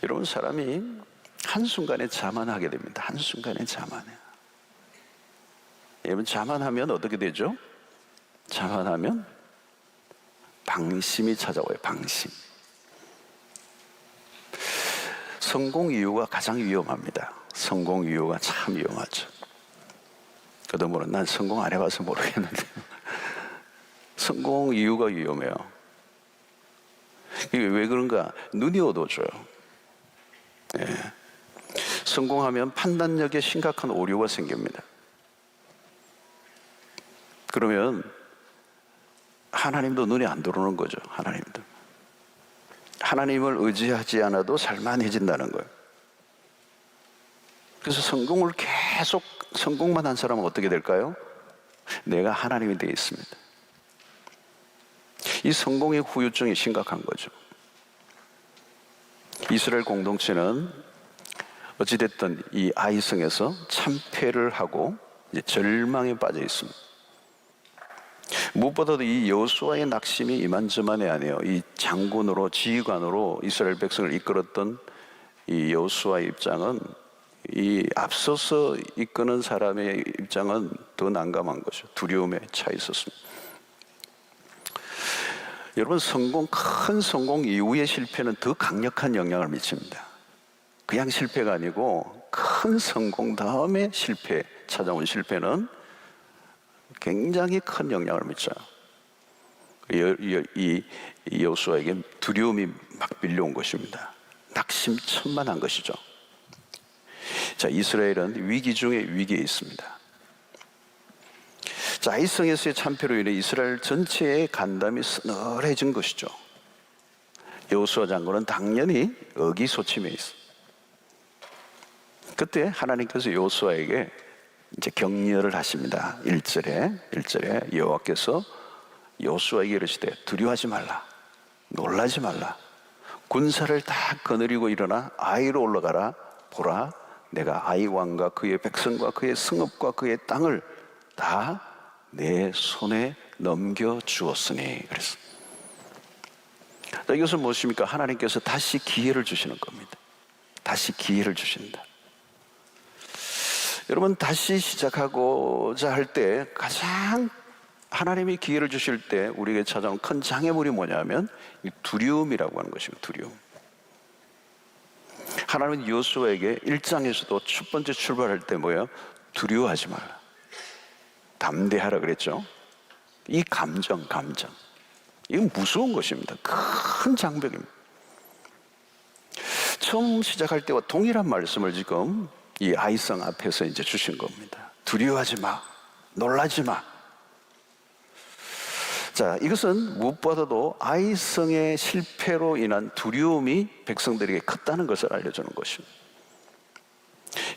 여러분, 사람이 한순간에 자만하게 됩니다. 한순간에 자만해. 여러분, 자만하면 어떻게 되죠? 자만하면 방심이 찾아와요. 방심. 성공 이유가 가장 위험합니다. 성공 이유가 참 위험하죠. 그동안은 난 성공 안 해봐서 모르겠는데 성공 이유가 위험해요. 이게 왜 그런가? 눈이 어두워져요. 예. 성공하면 판단력에 심각한 오류가 생깁니다. 그러면 하나님도 눈이 안 들어오는 거죠. 하나님도. 하나님을 의지하지 않아도 살만해진다는 거예요. 그래서 성공만 한 사람은 어떻게 될까요? 내가 하나님이 되어 있습니다. 이 성공의 후유증이 심각한 거죠. 이스라엘 공동체는 어찌됐든 이 아이성에서 참패를 하고 이제 절망에 빠져 있습니다. 무엇보다도 이 여호수아의 낙심이 이만저만이 아니에요. 이 장군으로, 지휘관으로 이스라엘 백성을 이끌었던 이 여호수아의 입장은, 이 앞서서 이끄는 사람의 입장은 더 난감한 거죠. 두려움에 차 있었습니다. 여러분, 큰 성공 이후의 실패는 더 강력한 영향을 미칩니다. 그냥 실패가 아니고 큰 성공 다음에 찾아온 실패는 굉장히 큰 영향을 미쳐요. 이 여호수아에게 두려움이 막 밀려온 것입니다. 낙심천만한 것이죠. 자, 이스라엘은 위기 중에 위기에 있습니다. 자, 아이성에서의 참패로 인해 이스라엘 전체의 간담이 서늘해진 것이죠. 여호수아 장군은 당연히 의기소침해 있어요. 그때 하나님께서 여호수아에게 이제 격려를 하십니다. 1절에 여호와께서 여호수아에게 이르시되 두려워하지 말라, 놀라지 말라. 군사를 다 거느리고 일어나 아이로 올라가라. 보라, 내가 아이 왕과 그의 백성과 그의 성읍과 그의 땅을 다 내 손에 넘겨주었으니. 그래서 이것은 무엇입니까? 하나님께서 다시 기회를 주시는 겁니다. 다시 기회를 주신다. 여러분, 다시 시작하고자 할 때 가장 하나님이 기회를 주실 때 우리에게 찾아온 큰 장애물이 뭐냐면 이 두려움이라고 하는 것입니다. 두려움. 하나님은 여호수아에게 1장에서도 첫 번째 출발할 때 뭐예요? 두려워하지 말라, 담대하라 그랬죠. 이 감정 이건 무서운 것입니다. 큰 장벽입니다. 처음 시작할 때와 동일한 말씀을 지금 이 아이성 앞에서 이제 주신 겁니다. 두려워하지 마, 놀라지 마. 자, 이것은 무엇보다도 아이성의 실패로 인한 두려움이 백성들에게 컸다는 것을 알려주는 것입니다.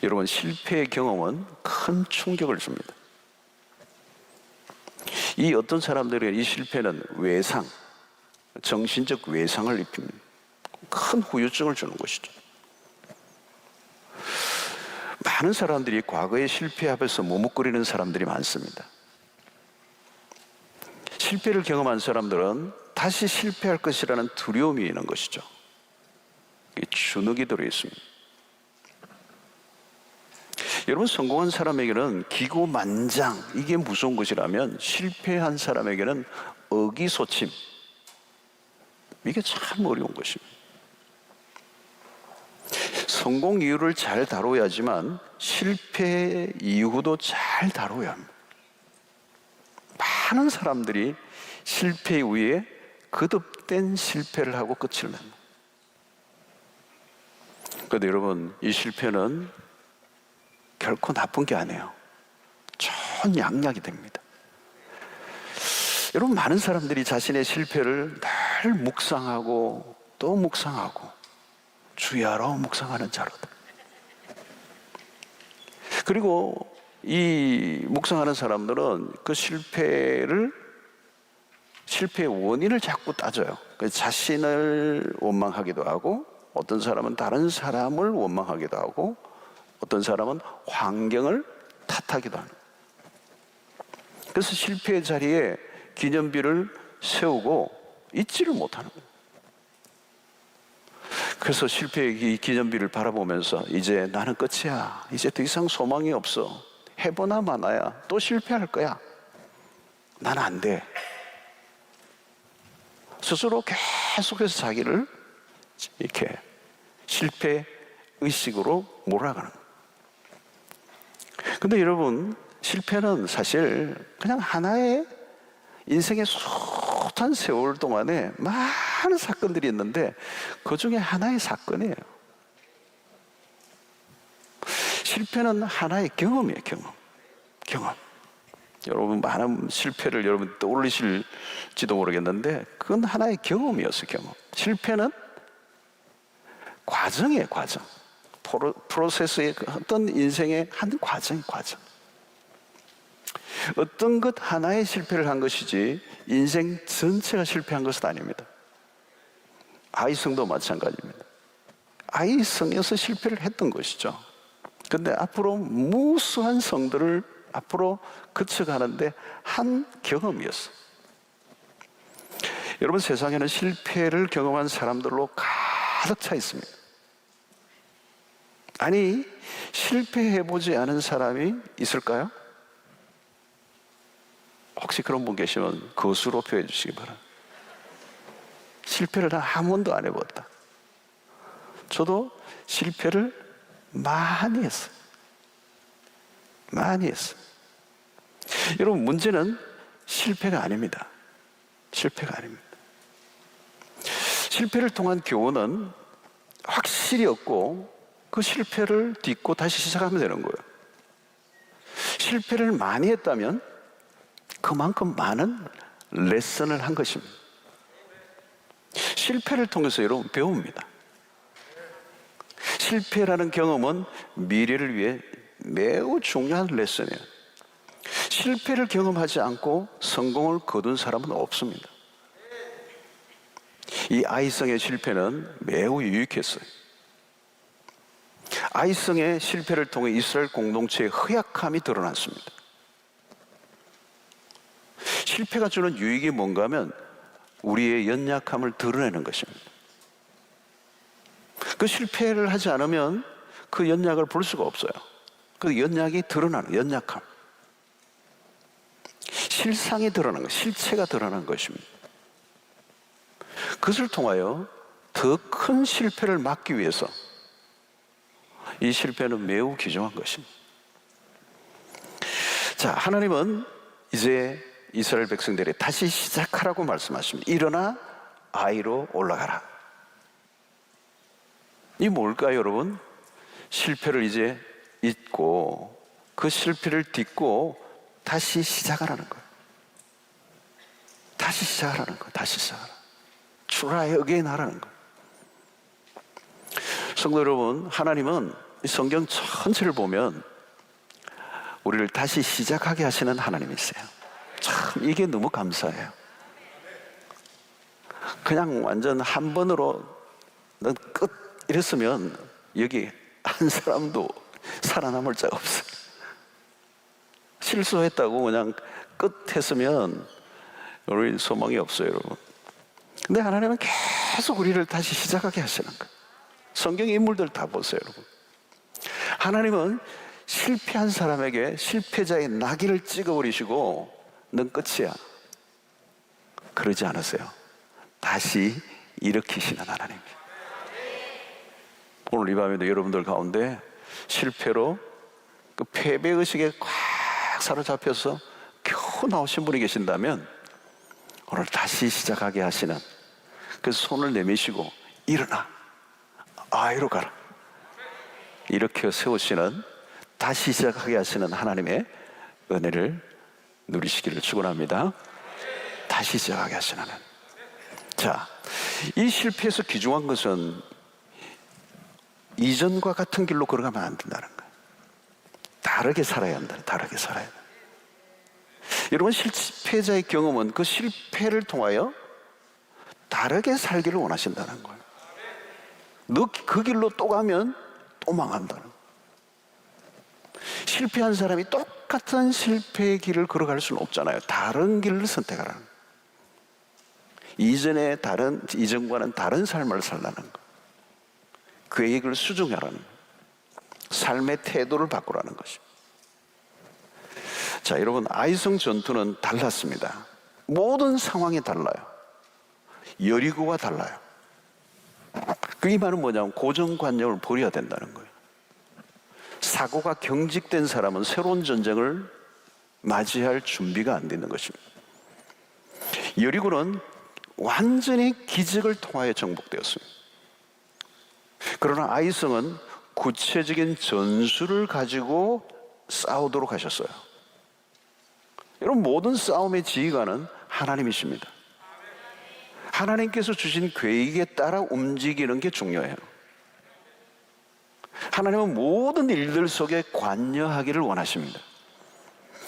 여러분, 실패의 경험은 큰 충격을 줍니다. 이 어떤 사람들의 이 실패는 정신적 외상을 입힙니다. 큰 후유증을 주는 것이죠. 많은 사람들이 과거의 실패 앞에서 머뭇거리는 사람들이 많습니다. 실패를 경험한 사람들은 다시 실패할 것이라는 두려움이 있는 것이죠. 주눅이 들어 있습니다. 여러분, 성공한 사람에게는 기고만장, 이게 무서운 것이라면 실패한 사람에게는 의기소침, 이게 참 어려운 것입니다. 성공 이유를 잘 다뤄야지만 실패 이후도 잘 다뤄야 합니다. 많은 사람들이 실패 이후에 거듭된 실패를 하고 끝을 냅니다. 그런데 여러분, 이 실패는 결코 나쁜 게 아니에요. 좋은 양약이 됩니다. 여러분, 많은 사람들이 자신의 실패를 늘 묵상하고 또 묵상하고 주야로 묵상하는 자로다. 그리고 이 묵상하는 사람들은 그 실패의 원인을 자꾸 따져요. 자신을 원망하기도 하고, 어떤 사람은 다른 사람을 원망하기도 하고, 어떤 사람은 환경을 탓하기도 합니다. 그래서 실패의 자리에 기념비를 세우고 잊지를 못하는 거예요. 그래서 실패의 기념비를 바라보면서 이제 나는 끝이야, 이제 더 이상 소망이 없어, 해보나 마나야, 또 실패할 거야, 나는 안 돼, 스스로 계속해서 자기를 이렇게 실패 의식으로 몰아가는 거예요. 근데 여러분, 실패는 사실 그냥 하나의 인생의 숱한 세월 동안에 많은 사건들이 있는데 그 중에 하나의 사건이에요. 실패는 하나의 경험이에요. 경험. 여러분, 많은 실패를 여러분 떠올리실지도 모르겠는데 그건 하나의 경험이었어요. 경험. 실패는 과정이에요. 과정. 프로세스의 어떤 인생의 한 과정. 어떤 것 하나의 실패를 한 것이지 인생 전체가 실패한 것은 아닙니다. 아이성도 마찬가지입니다. 아이성에서 실패를 했던 것이죠. 그런데 앞으로 무수한 성들을 앞으로 거쳐가는데 한 경험이었어요. 여러분, 세상에는 실패를 경험한 사람들로 가득 차 있습니다. 아니, 실패해보지 않은 사람이 있을까요? 혹시 그런 분 계시면 거수로 표해 주시기 바랍니다. 실패를 한 번도 안 해봤다. 저도 실패를 많이 했어요. 여러분, 문제는 실패가 아닙니다. 실패를 통한 교훈은 확실히 얻고 그 실패를 딛고 다시 시작하면 되는 거예요. 실패를 많이 했다면 그만큼 많은 레슨을 한 것입니다. 실패를 통해서 여러분 배웁니다. 실패라는 경험은 미래를 위해 매우 중요한 레슨이에요. 실패를 경험하지 않고 성공을 거둔 사람은 없습니다. 이 아이성의 실패는 매우 유익했어요. 아이성의 실패를 통해 이스라엘 공동체의 허약함이 드러났습니다. 실패가 주는 유익이 뭔가 하면 우리의 연약함을 드러내는 것입니다. 그 실패를 하지 않으면 그 연약을 볼 수가 없어요. 그 연약이 드러나는, 연약함, 실상이 드러나는 것, 실체가 드러나는 것입니다. 그것을 통하여 더 큰 실패를 막기 위해서 이 실패는 매우 귀중한 것입니다. 자, 하나님은 이제 이스라엘 백성들이 다시 시작하라고 말씀하십니다. 일어나 아이로 올라가라. 이 뭘까요, 여러분? 실패를 이제 잊고 그 실패를 딛고 다시 시작하라는 거예요. 다시 시작하라. Try again 하라는 거예요. 성도 여러분, 하나님은 이 성경 전체를 보면 우리를 다시 시작하게 하시는 하나님이세요. 참, 이게 너무 감사해요. 그냥 완전 한 번으로 넌 끝 이랬으면 여기 한 사람도 살아남을 자가 없어요. 실수했다고 그냥 끝 했으면 우리 소망이 없어요, 여러분. 근데 하나님은 계속 우리를 다시 시작하게 하시는 거예요. 성경 인물들 다 보세요, 여러분. 하나님은 실패한 사람에게 실패자의 나귀를 찍어버리시고 넌 끝이야, 그러지 않으세요. 다시 일으키시는 하나님이에요. 오늘 이 밤에도 여러분들 가운데 실패로 그 패배의식에 꽉 사로잡혀서 겨우 나오신 분이 계신다면 오늘 다시 시작하게 하시는, 그래서 손을 내미시고 일어나 아이로 가라, 이렇게 세우시는, 다시 시작하게 하시는 하나님의 은혜를 누리시기를 축원합니다. 다시 시작하게 하시는 하나님. 자, 이 실패에서 귀중한 것은 이전과 같은 길로 걸어가면 안 된다는 거예요. 다르게 살아야 한다. 다르게 살아야 한다. 여러분, 실패자의 경험은 그 실패를 통하여 다르게 살기를 원하신다는 거예요. 너 그 길로 또 가면 또 망한다는 거예요. 실패한 사람이 똑같은 실패의 길을 걸어갈 수는 없잖아요. 다른 길을 선택하라는 거예요. 이전과는 다른 삶을 살라는 거예요. 계획을 수정하라는, 삶의 태도를 바꾸라는 것이. 자, 여러분, 아이성 전투는 달랐습니다. 모든 상황이 달라요. 여리고가 달라요. 그 말은 뭐냐면 고정관념을 버려야 된다는 거예요. 사고가 경직된 사람은 새로운 전쟁을 맞이할 준비가 안 되는 것입니다. 여리고는 완전히 기적을 통하여 정복되었습니다. 그러나 아이성은 구체적인 전술을 가지고 싸우도록 하셨어요. 여러분, 모든 싸움의 지휘관은 하나님이십니다. 하나님께서 주신 계획에 따라 움직이는 게 중요해요. 하나님은 모든 일들 속에 관여하기를 원하십니다.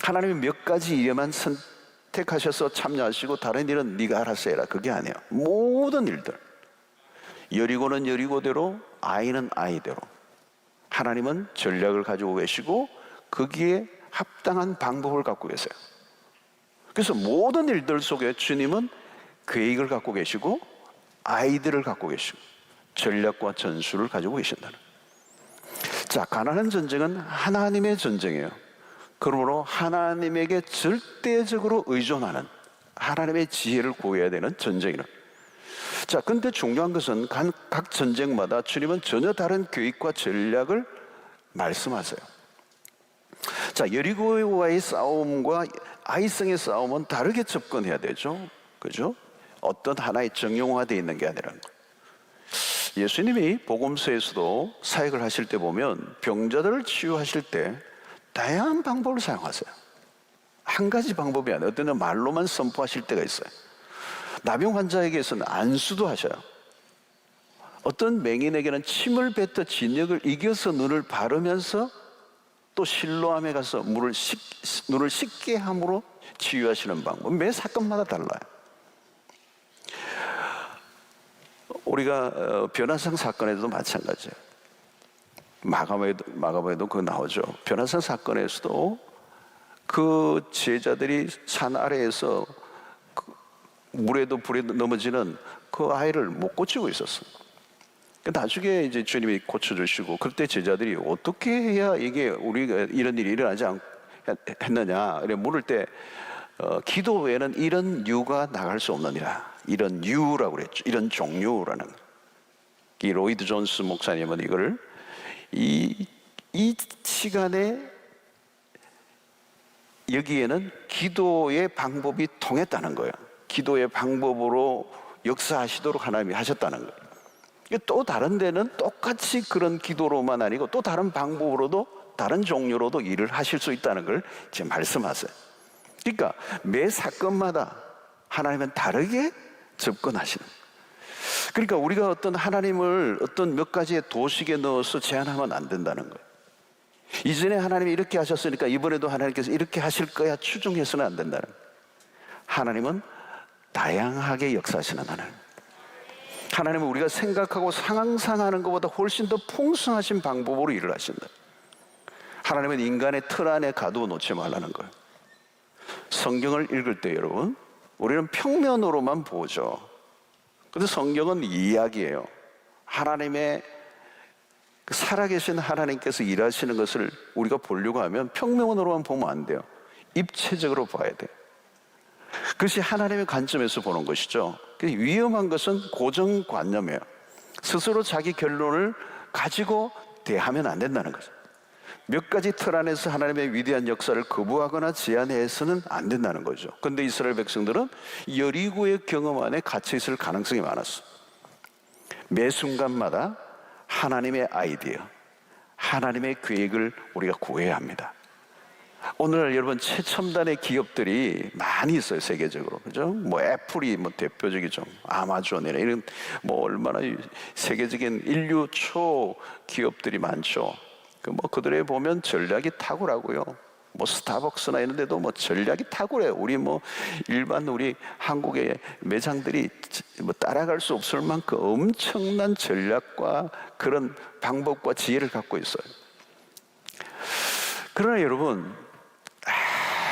하나님은 몇 가지 일에만 선택하셔서 참여하시고 다른 일은 네가 알아서 해라, 그게 아니에요. 모든 일들, 여리고는 여리고대로, 아이는 아이대로 하나님은 전략을 가지고 계시고 거기에 합당한 방법을 갖고 계세요. 그래서 모든 일들 속에 주님은 계획을 갖고 계시고 아이들을 갖고 계시고 전략과 전술을 가지고 계신다는. 자, 가나안 전쟁은 하나님의 전쟁이에요. 그러므로 하나님에게 절대적으로 의존하는, 하나님의 지혜를 구해야 되는 전쟁이라. 자, 근데 중요한 것은 각 전쟁마다 주님은 전혀 다른 계획과 전략을 말씀하세요. 자, 여리고와의 싸움과 아이성의 싸움은 다르게 접근해야 되죠. 그죠? 어떤 하나의 정형화되어 있는 게 아니라는 거예요. 예수님이 복음서에서도 사역을 하실 때 보면 병자들을 치유하실 때 다양한 방법을 사용하세요. 한 가지 방법이 아니에요. 어떤 때는 말로만 선포하실 때가 있어요. 나병 환자에게서는 안수도 하셔요. 어떤 맹인에게는 침을 뱉어 진역을 이겨서 눈을 바르면서 또 실로암에 가서 눈을 씻게 함으로 치유하시는 방법, 매 사건마다 달라요. 우리가 변화상 사건에도 마찬가지예요. 마가복음에도 그거 나오죠. 변화상 사건에서도 그 제자들이 산 아래에서 물에도 불에도 넘어지는 그 아이를 못 고치고 있었어요. 나중에 이제 주님이 고쳐주시고, 그때 제자들이 어떻게 해야 이게 우리가 이런 일이 일어나지 않겠느냐 이래 물을 때 기도 외에는 이런 유가 나갈 수 없느니라. 이런 유라고 그랬죠. 이런 종류라는. 이 로이드 존스 목사님은 이걸 이 시간에 여기에는 기도의 방법이 통했다는 거예요. 기도의 방법으로 역사하시도록 하나님이 하셨다는 거예요. 또 다른 데는 똑같이 그런 기도로만 아니고 또 다른 방법으로도 다른 종류로도 일을 하실 수 있다는 걸 지금 말씀하세요. 그러니까 매 사건마다 하나님은 다르게 접근하시는. 그러니까 우리가 어떤 하나님을 어떤 몇 가지의 도식에 넣어서 제한하면 안 된다는 거예요. 이전에 하나님이 이렇게 하셨으니까 이번에도 하나님께서 이렇게 하실 거야 추정해서는 안 된다는 거예요. 하나님은 다양하게 역사하시는 하나님. 하나님은 우리가 생각하고 상상하는 것보다 훨씬 더 풍성하신 방법으로 일을 하신다. 하나님은 인간의 틀 안에 가두어 놓지 말라는 거예요. 성경을 읽을 때 여러분, 우리는 평면으로만 보죠. 근데 성경은 이야기예요. 하나님의 살아계신 하나님께서 일하시는 것을 우리가 보려고 하면 평면으로만 보면 안 돼요. 입체적으로 봐야 돼요. 그것이 하나님의 관점에서 보는 것이죠. 위험한 것은 고정관념이에요. 스스로 자기 결론을 가지고 대하면 안 된다는 거죠. 몇 가지 틀 안에서 하나님의 위대한 역사를 거부하거나 제한해서는 안 된다는 거죠. 그런데 이스라엘 백성들은 여리고의 경험 안에 갇혀 있을 가능성이 많았어. 매 순간마다 하나님의 아이디어, 하나님의 계획을 우리가 구해야 합니다. 오늘날 여러분 최첨단의 기업들이 많이 있어요, 세계적으로. 그죠? 뭐 애플이 뭐 대표적이죠. 아마존이나 이런 뭐 얼마나 세계적인 인류 초 기업들이 많죠. 그들에 보면 전략이 탁월하고요. 뭐 스타벅스나 이런 데도 뭐 전략이 탁월해요. 우리 뭐 일반 우리 한국의 매장들이 뭐 따라갈 수 없을 만큼 엄청난 전략과 그런 방법과 지혜를 갖고 있어요. 그러나 여러분,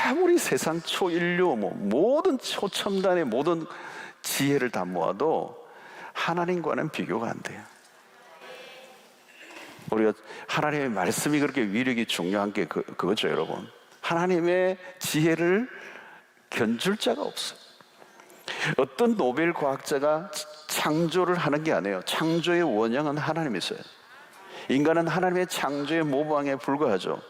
아무리 세상 초인류 모든 초첨단의 모든 지혜를 다 모아도 하나님과는 비교가 안 돼요. 우리가 하나님의 말씀이 그렇게 위력이 중요한 게 그거죠, 여러분. 하나님의 지혜를 견줄 자가 없어요. 어떤 노벨 과학자가 창조를 하는 게 아니에요. 창조의 원형은 하나님이세요. 인간은 하나님의 창조의 모방에 불과하죠.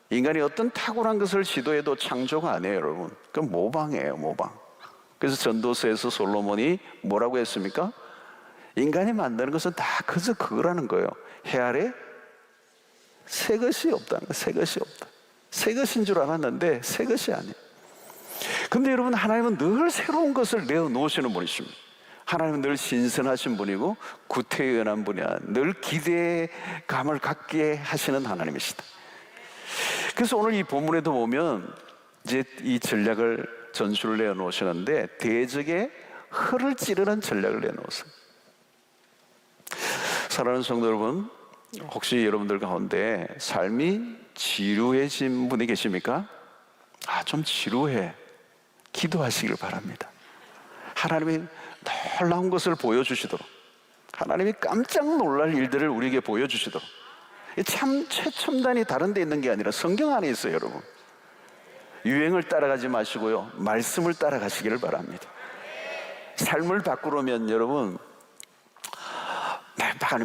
인간이 어떤 탁월한 것을 시도해도 창조가 아니에요, 여러분. 그건 모방이에요, 모방. 그래서 전도서에서 솔로몬이 뭐라고 했습니까? 인간이 만드는 것은 다 그저 그거라는 거예요. 해 아래 새 것이 없다는 거예요. 새 것이 없다. 새 것인 줄 알았는데 새 것이 아니에요. 근데 여러분, 하나님은 늘 새로운 것을 내어놓으시는 분이십니다. 하나님은 늘 신선하신 분이고 구태연한 분이야. 늘 기대감을 갖게 하시는 하나님이시다. 그래서 오늘 이 본문에도 보면 이제 이 전략을 전술을 내어놓으시는데 대적의 허를 찌르는 전략을 내놓으세요. 사랑하는 성도 여러분, 혹시 여러분들 가운데 삶이 지루해진 분이 계십니까? 좀 지루해. 기도하시길 바랍니다. 하나님이 놀라운 것을 보여주시도록, 하나님이 깜짝 놀랄 일들을 우리에게 보여주시도록. 참 최첨단이 다른 데 있는 게 아니라 성경 안에 있어요, 여러분. 유행을 따라가지 마시고요, 말씀을 따라가시기를 바랍니다. 삶을 바꾸려면 여러분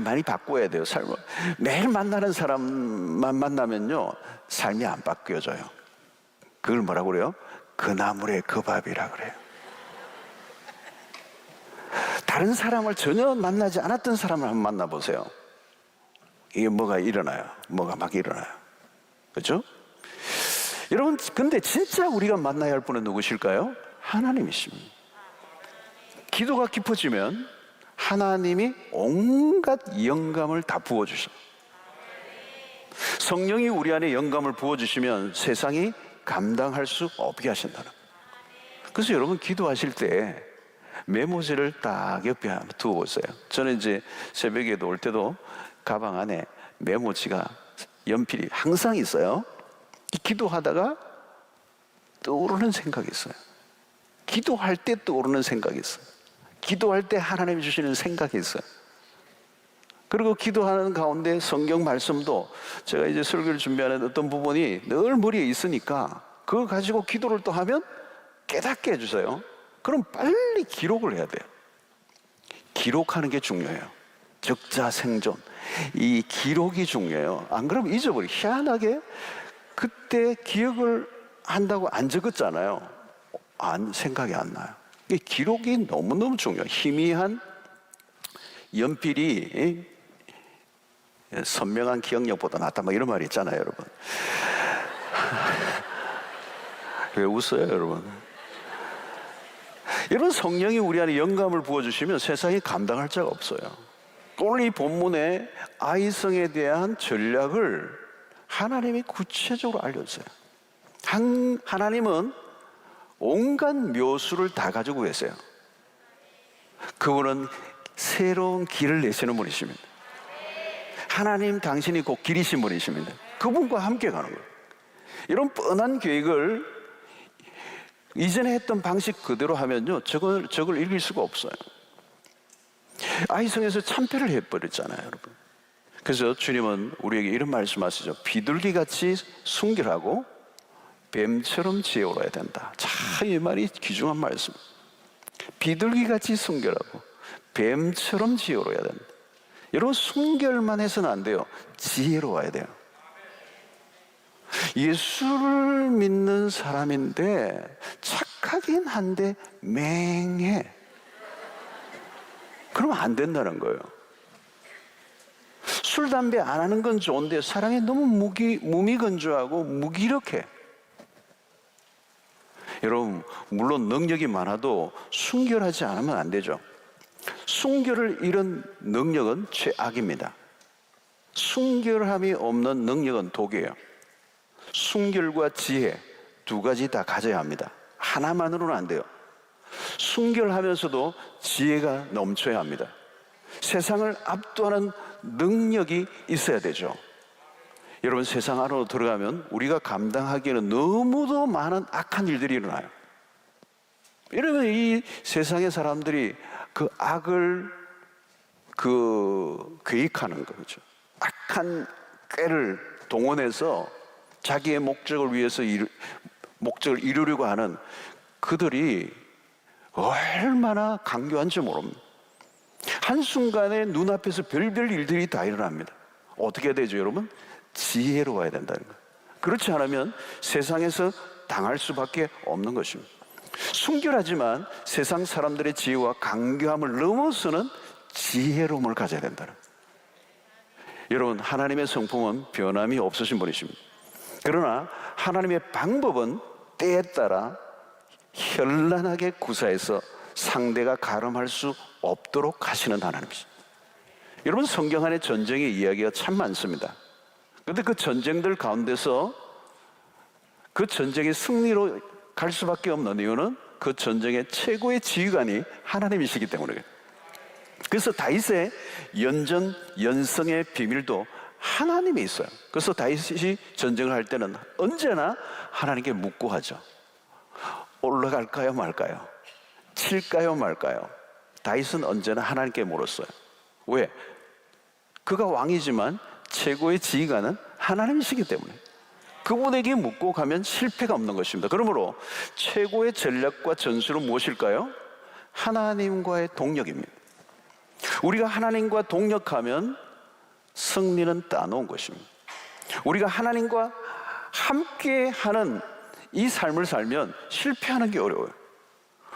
많이 바꿔야 돼요. 삶을 매일 만나는 사람만 만나면요 삶이 안 바뀌어져요. 그걸 뭐라고 그래요? 그 나물의 그 밥이라 그래요. 다른 사람을 전혀 만나지 않았던 사람을 한번 만나보세요. 이게 뭐가 일어나요. 뭐가 막 일어나요. 그렇죠? 여러분, 근데 진짜 우리가 만나야 할 분은 누구실까요? 하나님이십니다. 기도가 깊어지면 하나님이 온갖 영감을 다 부어주셔요. 성령이 우리 안에 영감을 부어주시면 세상이 감당할 수 없게 하신다는 거예요. 그래서 여러분, 기도하실 때 메모지를 딱 옆에 두어 보세요. 저는 이제 새벽에도 올 때도 가방 안에 메모지가, 연필이 항상 있어요. 기도하다가 떠오르는 생각이 있어요. 기도할 때 떠오르는 생각이 있어요. 기도할 때 하나님이 주시는 생각이 있어요. 그리고 기도하는 가운데 성경 말씀도, 제가 이제 설교를 준비하는 어떤 부분이 늘 머리에 있으니까 그거 가지고 기도를 또 하면 깨닫게 해주세요. 그럼 빨리 기록을 해야 돼요. 기록하는 게 중요해요. 적자생존, 이 기록이 중요해요. 안 그러면 잊어버려. 희한하게 그때 기억을 한다고 안 적었잖아요. 생각이 안 나요. 기록이 너무너무 중요해요. 희미한 연필이 선명한 기억력보다 낫다, 뭐 이런 말이 있잖아요, 여러분. 왜 웃어요, 여러분? 여러분, 성령이 우리 안에 영감을 부어주시면 세상이 감당할 자가 없어요. 오늘 이 본문에 아이성에 대한 전략을 하나님이 구체적으로 알려주세요. 하나님은 온갖 묘수를 다 가지고 계세요. 그분은 새로운 길을 내시는 분이십니다. 하나님 당신이 곧 길이신 분이십니다. 그분과 함께 가는 거예요. 이런 뻔한 계획을 이전에 했던 방식 그대로 하면요 적을 이길 수가 없어요. 아이성에서 참패를 해버렸잖아요, 여러분. 그래서 주님은 우리에게 이런 말씀하시죠. 비둘기같이 순결하고 뱀처럼 지혜로워야 된다. 참, 이 말이 귀중한 말씀. 비둘기같이 순결하고 뱀처럼 지혜로워야 된다. 여러분, 순결만 해서는 안 돼요. 지혜로워야 돼요. 예수를 믿는 사람인데 착하긴 한데 맹해. 그러면 안 된다는 거예요. 술, 담배 안 하는 건 좋은데 사랑이 너무 무미건조하고 무기력해. 여러분, 물론 능력이 많아도 순결하지 않으면 안 되죠. 순결을 잃은 능력은 죄악입니다. 순결함이 없는 능력은 독이에요. 순결과 지혜 두 가지 다 가져야 합니다. 하나만으로는 안 돼요. 순결하면서도 지혜가 넘쳐야 합니다. 세상을 압도하는 능력이 있어야 되죠. 여러분, 세상 안으로 들어가면 우리가 감당하기에는 너무도 많은 악한 일들이 일어나요. 이러면 이 세상의 사람들이 그 악을 계획하는 거죠. 악한 꾀를 동원해서 자기의 목적을 위해서 목적을 이루려고 하는 그들이 얼마나 강교한지 모릅니다. 한순간에 눈앞에서 별별 일들이 다 일어납니다. 어떻게 해야 되죠, 여러분? 지혜로워야 된다는 거예요. 그렇지 않으면 세상에서 당할 수밖에 없는 것입니다. 순결하지만 세상 사람들의 지혜와 강교함을 넘어서는 지혜로움을 가져야 된다는 거예요. 여러분, 하나님의 성품은 변함이 없으신 분이십니다. 그러나 하나님의 방법은 때에 따라 현란하게 구사해서 상대가 가름할 수 없도록 하시는 하나님이십니다. 여러분, 성경 안에 전쟁의 이야기가 참 많습니다. 그런데 그 전쟁들 가운데서 그 전쟁의 승리로 갈 수밖에 없는 이유는 그 전쟁의 최고의 지휘관이 하나님이시기 때문에. 그래서 다윗의 연전 연승의 비밀도 하나님이 있어요. 그래서 다윗이 전쟁을 할 때는 언제나 하나님께 묻고 하죠. 올라갈까요 말까요? 칠까요 말까요? 다윗은 언제나 하나님께 물었어요. 왜? 그가 왕이지만 최고의 지휘관은 하나님이시기 때문에 그분에게 묻고 가면 실패가 없는 것입니다. 그러므로 최고의 전략과 전술은 무엇일까요? 하나님과의 동력입니다. 우리가 하나님과 동력하면 승리는 따놓은 것입니다. 우리가 하나님과 함께하는 이 삶을 살면 실패하는 게 어려워요.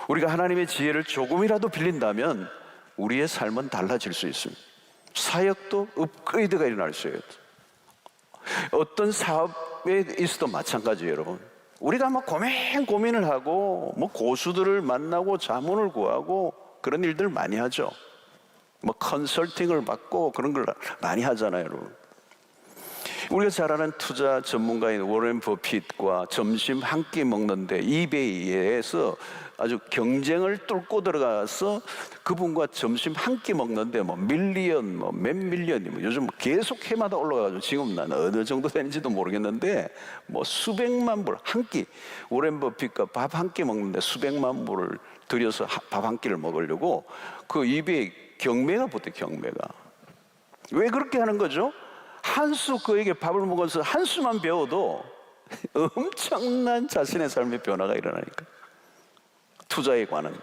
우리가 하나님의 지혜를 조금이라도 빌린다면 우리의 삶은 달라질 수 있습니다. 사역도 업그레이드가 일어날 수 있어요. 어떤 사업에 있어도 마찬가지예요, 여러분. 우리가 막 고민을 하고 고수들을 만나고 자문을 구하고 그런 일들 많이 하죠. 컨설팅을 받고 그런 걸 많이 하잖아요, 여러분. 우리가 잘 아는 투자 전문가인 워렌 버핏과 점심 한 끼 먹는데 이베이에서 아주 경쟁을 뚫고 들어가서 그분과 점심 한 끼 먹는데 밀리언, 몇 밀리언이 요즘 계속 해마다 올라가가지고 지금 난 어느 정도 되는지도 모르겠는데 수백만 불 한 끼, 워렌 버핏과 밥 한 끼 먹는데 수백만 불을 들여서 밥 한 끼를 먹으려고 그 이베이 경매가 붙어요, 경매가. 왜 그렇게 하는 거죠? 한 수 그에게 밥을 먹어서 한 수만 배워도 엄청난 자신의 삶의 변화가 일어나니까. 투자에 관한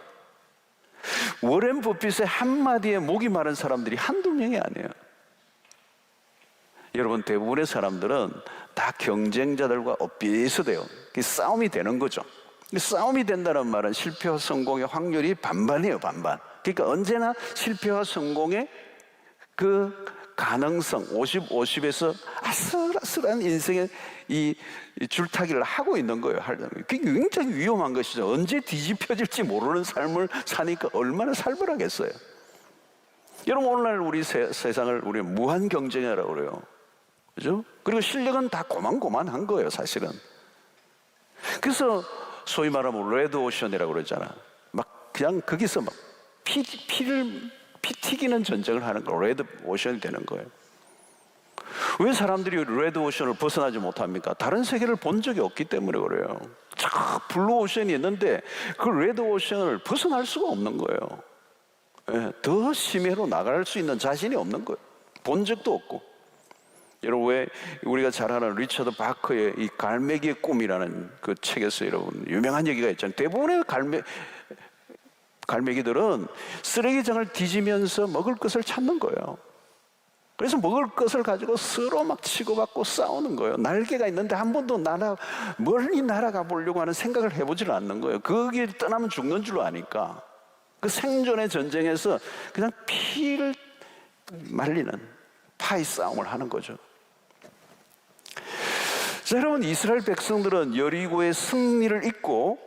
워렌 버핏의 한마디에 목이 마른 사람들이 한두 명이 아니에요. 여러분, 대부분의 사람들은 다 경쟁자들과 비슷해요. 싸움이 되는 거죠. 싸움이 된다는 말은 실패와 성공의 확률이 반반이에요, 반반. 그러니까 언제나 실패와 성공의 그 가능성 50-50에서 아슬아슬한 인생의 이 줄타기를 하고 있는 거예요. 그게 굉장히 위험한 것이죠. 언제 뒤집혀질지 모르는 삶을 사니까 얼마나 살벌하겠어요. 여러분, 오늘날 우리 세상을 우리 무한 경쟁이라고 그래요. 그죠? 그리고 실력은 다 고만고만한 거예요, 사실은. 그래서 소위 말하면 레드 오션이라고 그러잖아. 그냥 거기서 피 튀기는 전쟁을 하는 거, 레드 오션이 되는 거예요. 왜 사람들이 레드 오션을 벗어나지 못합니까? 다른 세계를 본 적이 없기 때문에 그래요. 블루 오션이 있는데 그 레드 오션을 벗어날 수가 없는 거예요. 더 심해로 나갈 수 있는 자신이 없는 거예요. 본 적도 없고. 여러분, 왜 우리가 잘 아는 리처드 바커의 이 갈매기의 꿈이라는 그 책에서 여러분 유명한 얘기가 있잖아요. 대부분의 갈매기들은 쓰레기장을 뒤지면서 먹을 것을 찾는 거예요. 그래서 먹을 것을 가지고 서로 치고받고 싸우는 거예요. 날개가 있는데 한 번도 멀리 날아가 보려고 하는 생각을 해보질 않는 거예요. 거기에 떠나면 죽는 줄 아니까. 그 생존의 전쟁에서 그냥 피를 말리는 파이 싸움을 하는 거죠. 자, 여러분, 이스라엘 백성들은 여리고의 승리를 잊고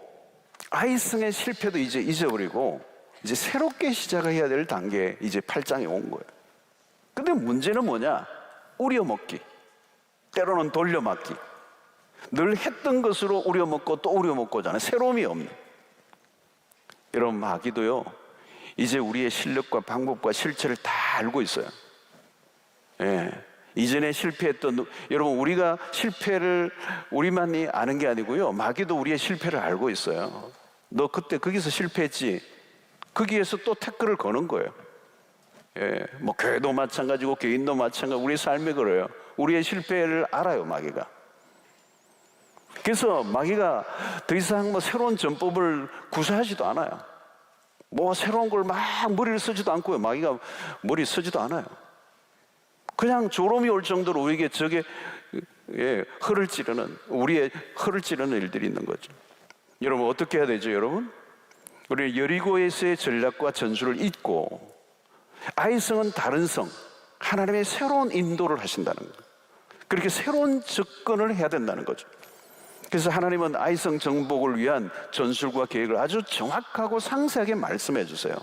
아이성의 실패도 이제 잊어버리고 이제 새롭게 시작해야 될 단계에 이제 8장에 온 거예요. 근데 문제는 뭐냐? 우려먹기, 때로는 돌려막기. 늘 했던 것으로 우려먹고 또 우려먹고 하잖아요. 새로움이 없는. 여러분, 마귀도요 이제 우리의 실력과 방법과 실체를 다 알고 있어요. 이전에 실패했던, 여러분, 우리가 실패를 우리만이 아는 게 아니고요, 마귀도 우리의 실패를 알고 있어요. 너 그때 거기서 실패했지? 거기에서 또 태클을 거는 거예요. 예, 뭐 교회도 마찬가지고 개인도 마찬가지고 우리의 삶이 그래요. 우리의 실패를 알아요, 마귀가. 그래서 마귀가 더 이상 뭐 새로운 전법을 구사하지도 않아요. 뭐 새로운 걸 막 머리를 쓰지도 않고요. 마귀가 머리 쓰지도 않아요. 그냥 조롱이 올 정도로 우리에게 저게 허를 찌르는, 우리의 허를 찌르는 일들이 있는 거죠. 여러분 어떻게 해야 되죠, 여러분? 우리 여리고에서의 전략과 전술을 잊고 아이성은 다른 성, 하나님의 새로운 인도를 하신다는 거예요. 그렇게 새로운 접근을 해야 된다는 거죠. 그래서 하나님은 아이성 정복을 위한 전술과 계획을 아주 정확하고 상세하게 말씀해 주세요.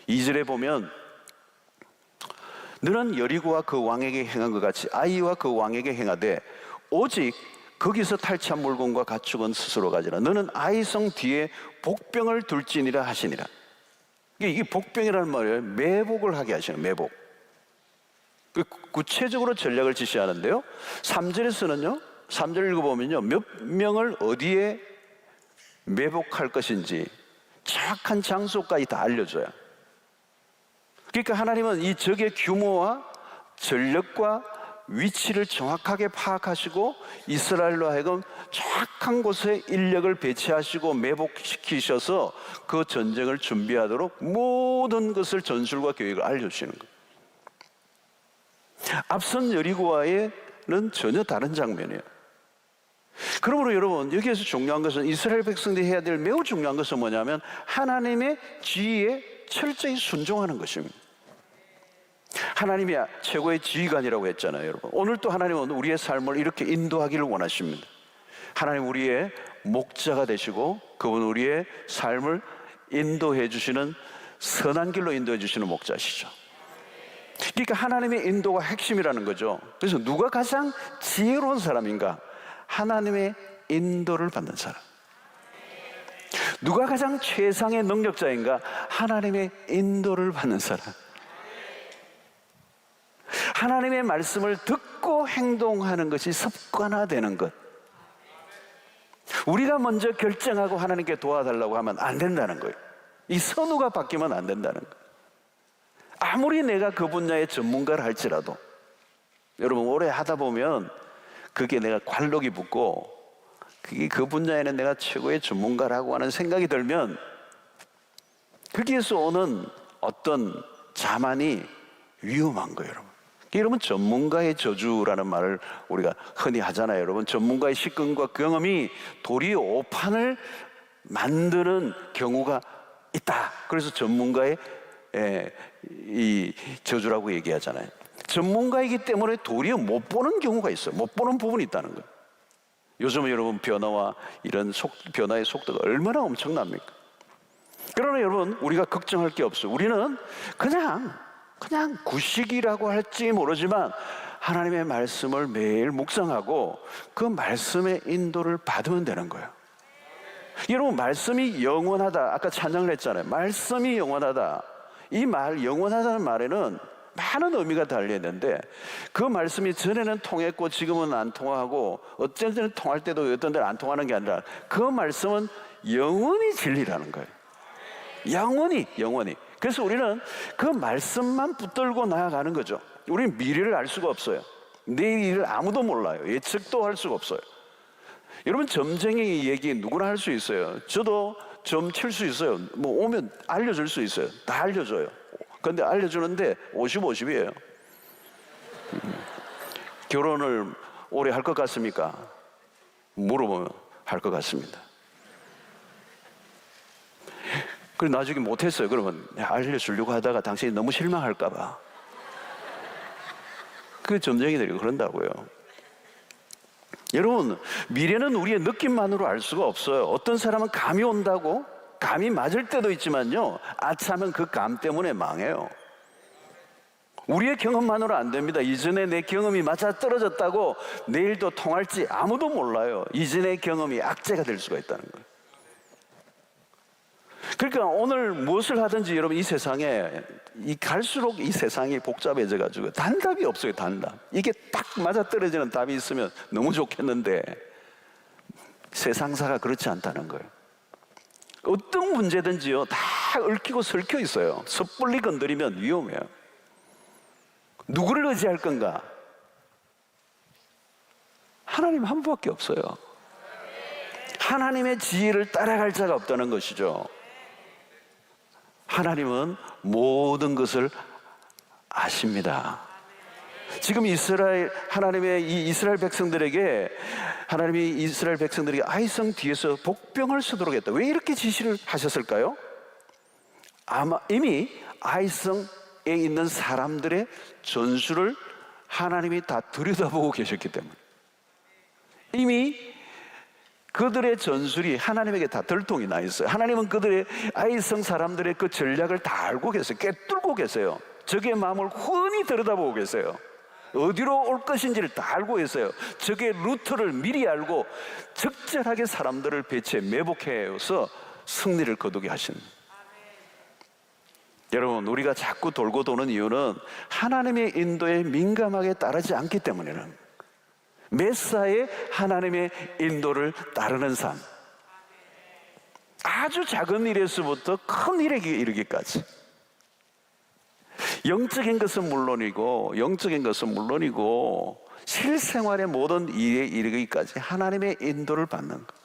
2절에 보면 너는 여리고와 그 왕에게 행한 것 같이 아이와 그 왕에게 행하되 오직 거기서 탈취한 물건과 가축은 스스로 가지라. 너는 아이성 뒤에 복병을 둘지니라 하시니라. 이게 복병이라는 말이에요. 매복을 하게 하시는 매복. 구체적으로 전략을 지시하는데요. 3절에서는요. 3절 읽어보면요. 몇 명을 어디에 매복할 것인지 정확한 장소까지 다 알려줘요. 그러니까 하나님은 이 적의 규모와 전력과 위치를 정확하게 파악하시고 이스라엘로 하여금 정확한 곳에 인력을 배치하시고 매복시키셔서 그 전쟁을 준비하도록 모든 것을 전술과 계획을 알려주시는 거예요. 앞선 여리고와는 전혀 다른 장면이에요. 그러므로 여러분 여기에서 중요한 것은 이스라엘 백성들이 해야 될 매우 중요한 것은 뭐냐면 하나님의 지위에 철저히 순종하는 것입니다. 하나님이 최고의 지휘관이라고 했잖아요, 여러분. 오늘 또 하나님은 우리의 삶을 이렇게 인도하기를 원하십니다. 하나님 우리의 목자가 되시고 그분 우리의 삶을 인도해 주시는 선한 길로 인도해 주시는 목자시죠. 그러니까 하나님의 인도가 핵심이라는 거죠. 그래서 누가 가장 지혜로운 사람인가? 하나님의 인도를 받는 사람. 누가 가장 최상의 능력자인가? 하나님의 인도를 받는 사람. 하나님의 말씀을 듣고 행동하는 것이 습관화되는 것. 우리가 먼저 결정하고 하나님께 도와달라고 하면 안 된다는 거예요. 이 선우가 바뀌면 안 된다는 거예요. 아무리 내가 그 분야의 전문가를 할지라도 여러분 오래 하다 보면 그게 내가 관록이 붙고 그게 그 분야에는 내가 최고의 전문가라고 하는 생각이 들면 거기에서 오는 어떤 자만이 위험한 거예요, 여러분. 여러분 전문가의 저주라는 말을 우리가 흔히 하잖아요. 여러분 전문가의 식견과 경험이 도리어 오판을 만드는 경우가 있다. 그래서 전문가의 이 저주라고 얘기하잖아요. 전문가이기 때문에 도리어 못 보는 경우가 있어요. 못 보는 부분이 있다는 거예요. 요즘은 여러분 변화와 이런 변화의 속도가 얼마나 엄청납니까? 그러나 여러분 우리가 걱정할 게 없어요. 우리는 그냥 구식이라고 할지 모르지만 하나님의 말씀을 매일 묵상하고 그 말씀의 인도를 받으면 되는 거예요. 여러분 말씀이 영원하다. 아까 찬양을 했잖아요. 말씀이 영원하다. 이 말 영원하다는 말에는 많은 의미가 달려있는데 그 말씀이 전에는 통했고 지금은 안 통하고 어떤 때는 통할 때도 어떤 때는 안 통하는 게 아니라 그 말씀은 영원히 진리라는 거예요. 영원히. 그래서 우리는 그 말씀만 붙들고 나아가는 거죠. 우리는 미래를 알 수가 없어요. 내일 일을 아무도 몰라요. 예측도 할 수가 없어요. 여러분 점쟁이 얘기 누구나 할 수 있어요. 저도 점 칠 수 있어요. 뭐 오면 알려줄 수 있어요. 다 알려줘요. 그런데 알려주는데 50-50이에요. 결혼을 오래 할 것 같습니까? 물어보면 할 것 같습니다. 그리고 나중에 못했어요. 그러면 알려주려고 하다가 당신이 너무 실망할까 봐. 그 점쟁이들이 그런다고요. 여러분 미래는 우리의 느낌만으로 알 수가 없어요. 어떤 사람은 감이 온다고 감이 맞을 때도 있지만요 아차하면 그 감 때문에 망해요. 우리의 경험만으로 안 됩니다. 이전에 내 경험이 맞아 떨어졌다고 내일도 통할지 아무도 몰라요. 이전의 경험이 악재가 될 수가 있다는 거예요. 그러니까 오늘 무엇을 하든지 여러분 이 세상에 갈수록 이 세상이 복잡해져 가지고 단답이 없어요. 단답. 이게 딱 맞아떨어지는 답이 있으면 너무 좋겠는데 세상사가 그렇지 않다는 거예요. 어떤 문제든지요 다 얽히고 설켜 있어요. 섣불리 건드리면 위험해요. 누구를 의지할 건가? 하나님 한 분밖에 없어요. 하나님의 지혜를 따라갈 자가 없다는 것이죠. 하나님은 모든 것을 아십니다. 지금 하나님의 이 이스라엘 백성들에게, 하나님이 이스라엘 백성들에게 아이성 뒤에서 복병을 쓰도록 했다. 왜 이렇게 지시를 하셨을까요? 아마 이미 아이성에 있는 사람들의 전술을 하나님이 다 들여다보고 계셨기 때문에, 이미 그들의 전술이 하나님에게 다 들통이 나 있어요. 하나님은 그들의 아이성 사람들의 그 전략을 다 알고 계세요. 꿰뚫고 계세요. 적의 마음을 훤히 들여다보고 계세요. 어디로 올 것인지를 다 알고 계세요. 적의 루트를 미리 알고 적절하게 사람들을 배치해 매복해서 승리를 거두게 하신. 여러분, 우리가 자꾸 돌고 도는 이유는 하나님의 인도에 민감하게 따르지 않기 때문에는, 메사의 하나님의 인도를 따르는 삶, 아주 작은 일에서부터 큰 일에 이르기까지, 영적인 것은 물론이고 실생활의 모든 일에 이르기까지 하나님의 인도를 받는 것.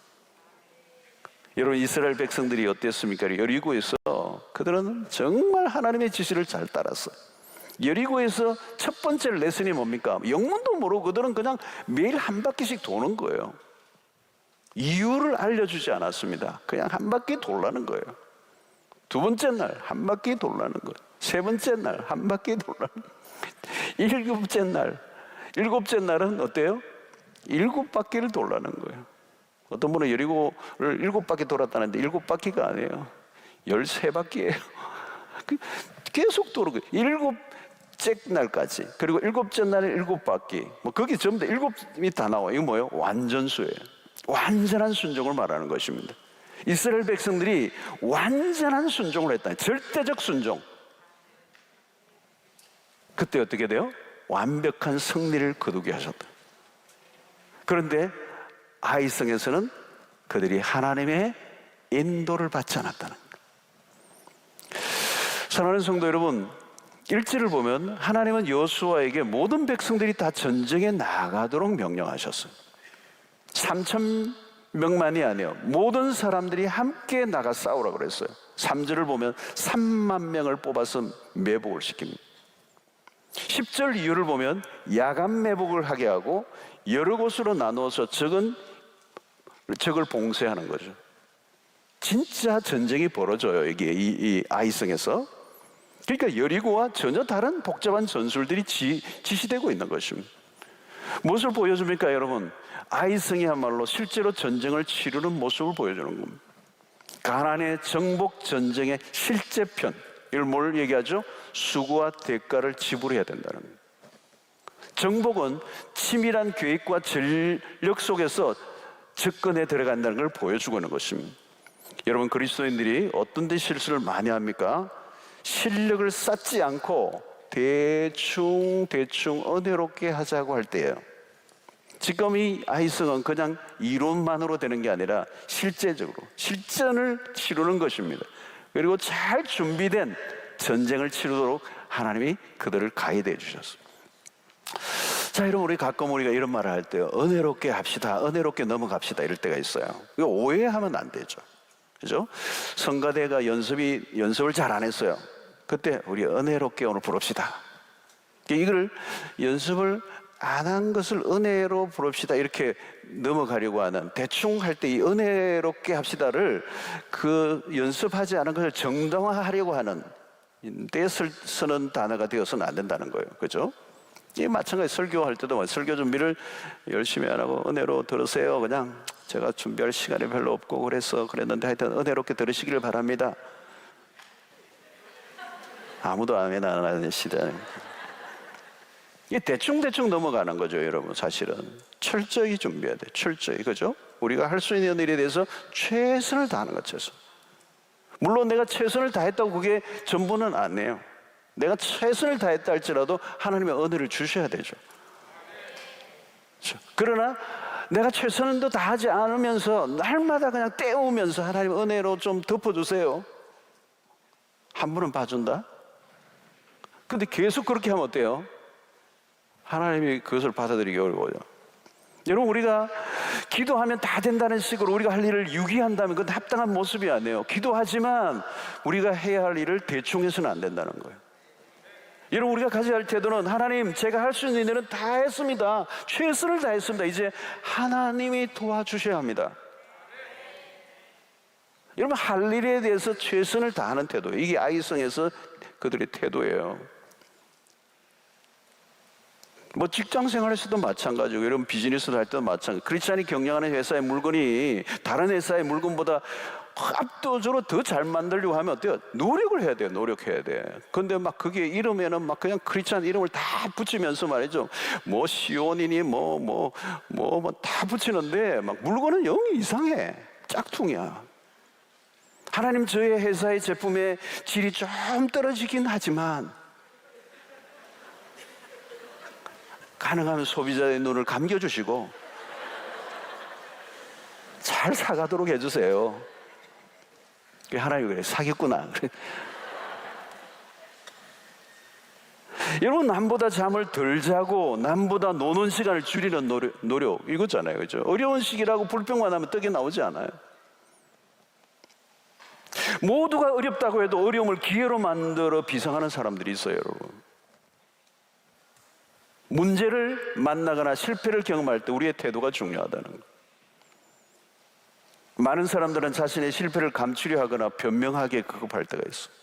여러분, 이스라엘 백성들이 어땠습니까? 여리고에서 그들은 정말 하나님의 지시를 잘 따랐어요. 여리고에서 첫 번째 레슨이 뭡니까? 영문도 모르고 그들은 그냥 매일 한 바퀴씩 도는 거예요. 이유를 알려주지 않았습니다. 그냥 한 바퀴 돌라는 거예요. 두 번째 날 한 바퀴 돌라는 거예요. 세 번째 날 한 바퀴 돌라는 거예요. 일곱째 날은 어때요? 7바퀴를 돌라는 거예요. 어떤 분은 여리고를 7바퀴 돌았다는데 7바퀴가 아니에요. 13바퀴예요. 계속 도는 거예요. 7째 날까지. 그리고 7째 날에 7바퀴. 거기 전부 다 7이 다 나와요. 이거 뭐예요? 완전수예요. 완전한 순종을 말하는 것입니다. 이스라엘 백성들이 완전한 순종을 했다. 절대적 순종. 그때 어떻게 돼요? 완벽한 승리를 거두게 하셨다. 그런데 아이성에서는 그들이 하나님의 인도를 받지 않았다는 거예요. 사랑하는 성도 여러분, 1절을 보면 하나님은 여호수아에게 모든 백성들이 다 전쟁에 나가도록 명령하셨어요. 3,000명만이 아니에요. 모든 사람들이 함께 나가 싸우라고 그랬어요. 3절을 보면 3만 명을 뽑아서 매복을 시킵니다. 10절 이유를 보면 야간 매복을 하게 하고 여러 곳으로 나누어서 적을 봉쇄하는 거죠. 진짜 전쟁이 벌어져요. 이게 이 아이성에서. 그러니까 여리고와 전혀 다른 복잡한 전술들이 지시되고 있는 것입니다. 무엇을 보여줍니까, 여러분? 아이성이야말로 실제로 전쟁을 치르는 모습을 보여주는 겁니다. 가나안의 정복 전쟁의 실제편, 이걸 뭘 얘기하죠? 수고와 대가를 지불해야 된다는 겁니다. 정복은 치밀한 계획과 전력 속에서 접근에 들어간다는 걸 보여주고 있는 것입니다. 여러분, 그리스도인들이 어떤 데 실수를 많이 합니까? 실력을 쌓지 않고 대충 은혜롭게 하자고 할 때예요. 지금 이 아이성은 그냥 이론만으로 되는 게 아니라 실제적으로 실전을 치르는 것입니다. 그리고 잘 준비된 전쟁을 치르도록 하나님이 그들을 가이드해 주셨어요. 자, 여러분, 우리가 이런 말을 할 때요, 은혜롭게 합시다, 은혜롭게 넘어갑시다, 이럴 때가 있어요. 이거 오해하면 안 되죠. 그죠? 성가대가 연습을 잘 안 했어요. 그때 우리 은혜롭게 오늘 부릅시다. 이걸 연습을 안 한 것을 은혜로 부릅시다 이렇게 넘어가려고 하는, 대충 할 때 이 은혜롭게 합시다를 그 연습하지 않은 것을 정당화하려고 하는 때 쓰는 단어가 되어서는 안 된다는 거예요. 그죠? 이 마찬가지 설교할 때도 설교 준비를 열심히 안 하고 은혜로 들으세요. 그냥 제가 준비할 시간이 별로 없고 그랬는데 하여튼 은혜롭게 들으시기를 바랍니다. 아무도 아멘 안 하는 시대. 이게 대충 넘어가는 거죠, 여러분. 사실은 철저히 준비해야 돼. 철저히. 그죠? 우리가 할 수 있는 일에 대해서 최선을 다하는 것. 최선. 물론 내가 최선을 다했다고 그게 전부는 아니에요. 내가 최선을 다했다 할지라도 하나님의 은혜를 주셔야 되죠. 그렇죠? 그러나 내가 최선도 다하지 않으면서 날마다 그냥 때우면서 하나님 은혜로 좀 덮어주세요. 한 분은 봐준다. 근데 계속 그렇게 하면 어때요? 하나님이 그것을 받아들이기 어려워요. 여러분, 우리가 기도하면 다 된다는 식으로 우리가 할 일을 유기한다면 그건 합당한 모습이 아니에요. 기도하지만 우리가 해야 할 일을 대충 해서는 안 된다는 거예요. 여러분, 우리가 가져야 할 태도는 하나님, 제가 할 수 있는 일은 다 했습니다. 최선을 다했습니다. 이제 하나님이 도와주셔야 합니다. 여러분, 할 일에 대해서 최선을 다하는 태도예요. 이게 아이성에서 그들의 태도예요. 뭐 직장 생활에서도 마찬가지고, 여러분 비즈니스를 할 때도 마찬가지고, 크리스찬이 경영하는 회사의 물건이 다른 회사의 물건보다 압도적으로 더 잘 만들려고 하면 어때요? 노력을 해야 돼요. 노력해야 돼. 근데 막 그게 이러면은 막 그냥 크리스찬 이름을 다 붙이면서 말이죠. 뭐 시온이니 뭐 다 붙이는데 막 물건은 영 이상해. 짝퉁이야. 하나님, 저의 회사의 제품의 질이 좀 떨어지긴 하지만 가능하면 소비자의 눈을 감겨주시고 잘 사가도록 해주세요. 하나님이 그래, 사겠구나. 여러분, 남보다 잠을 덜 자고 남보다 노는 시간을 줄이는 노력 이거잖아요. 그죠? 어려운 시기라고 불평만 하면 떡이 나오지 않아요. 모두가 어렵다고 해도 어려움을 기회로 만들어 비상하는 사람들이 있어요, 여러분. 문제를 만나거나 실패를 경험할 때 우리의 태도가 중요하다는 거예요. 많은 사람들은 자신의 실패를 감추려 하거나 변명하기에 급급할 때가 있어요.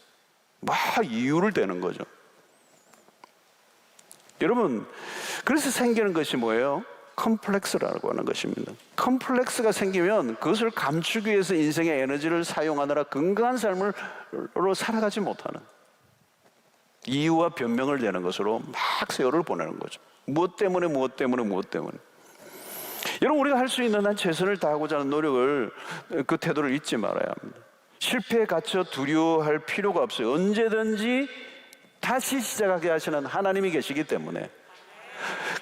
막 이유를 대는 거죠. 여러분, 그래서 생기는 것이 뭐예요? 컴플렉스라고 하는 것입니다. 컴플렉스가 생기면 그것을 감추기 위해서 인생의 에너지를 사용하느라 건강한 삶으로 살아가지 못하는, 이유와 변명을 대는 것으로 막 세월을 보내는 거죠. 무엇 때문에. 여러분, 우리가 할 수 있는 한 최선을 다하고자 하는 노력을, 그 태도를 잊지 말아야 합니다. 실패에 갇혀 두려워할 필요가 없어요. 언제든지 다시 시작하게 하시는 하나님이 계시기 때문에,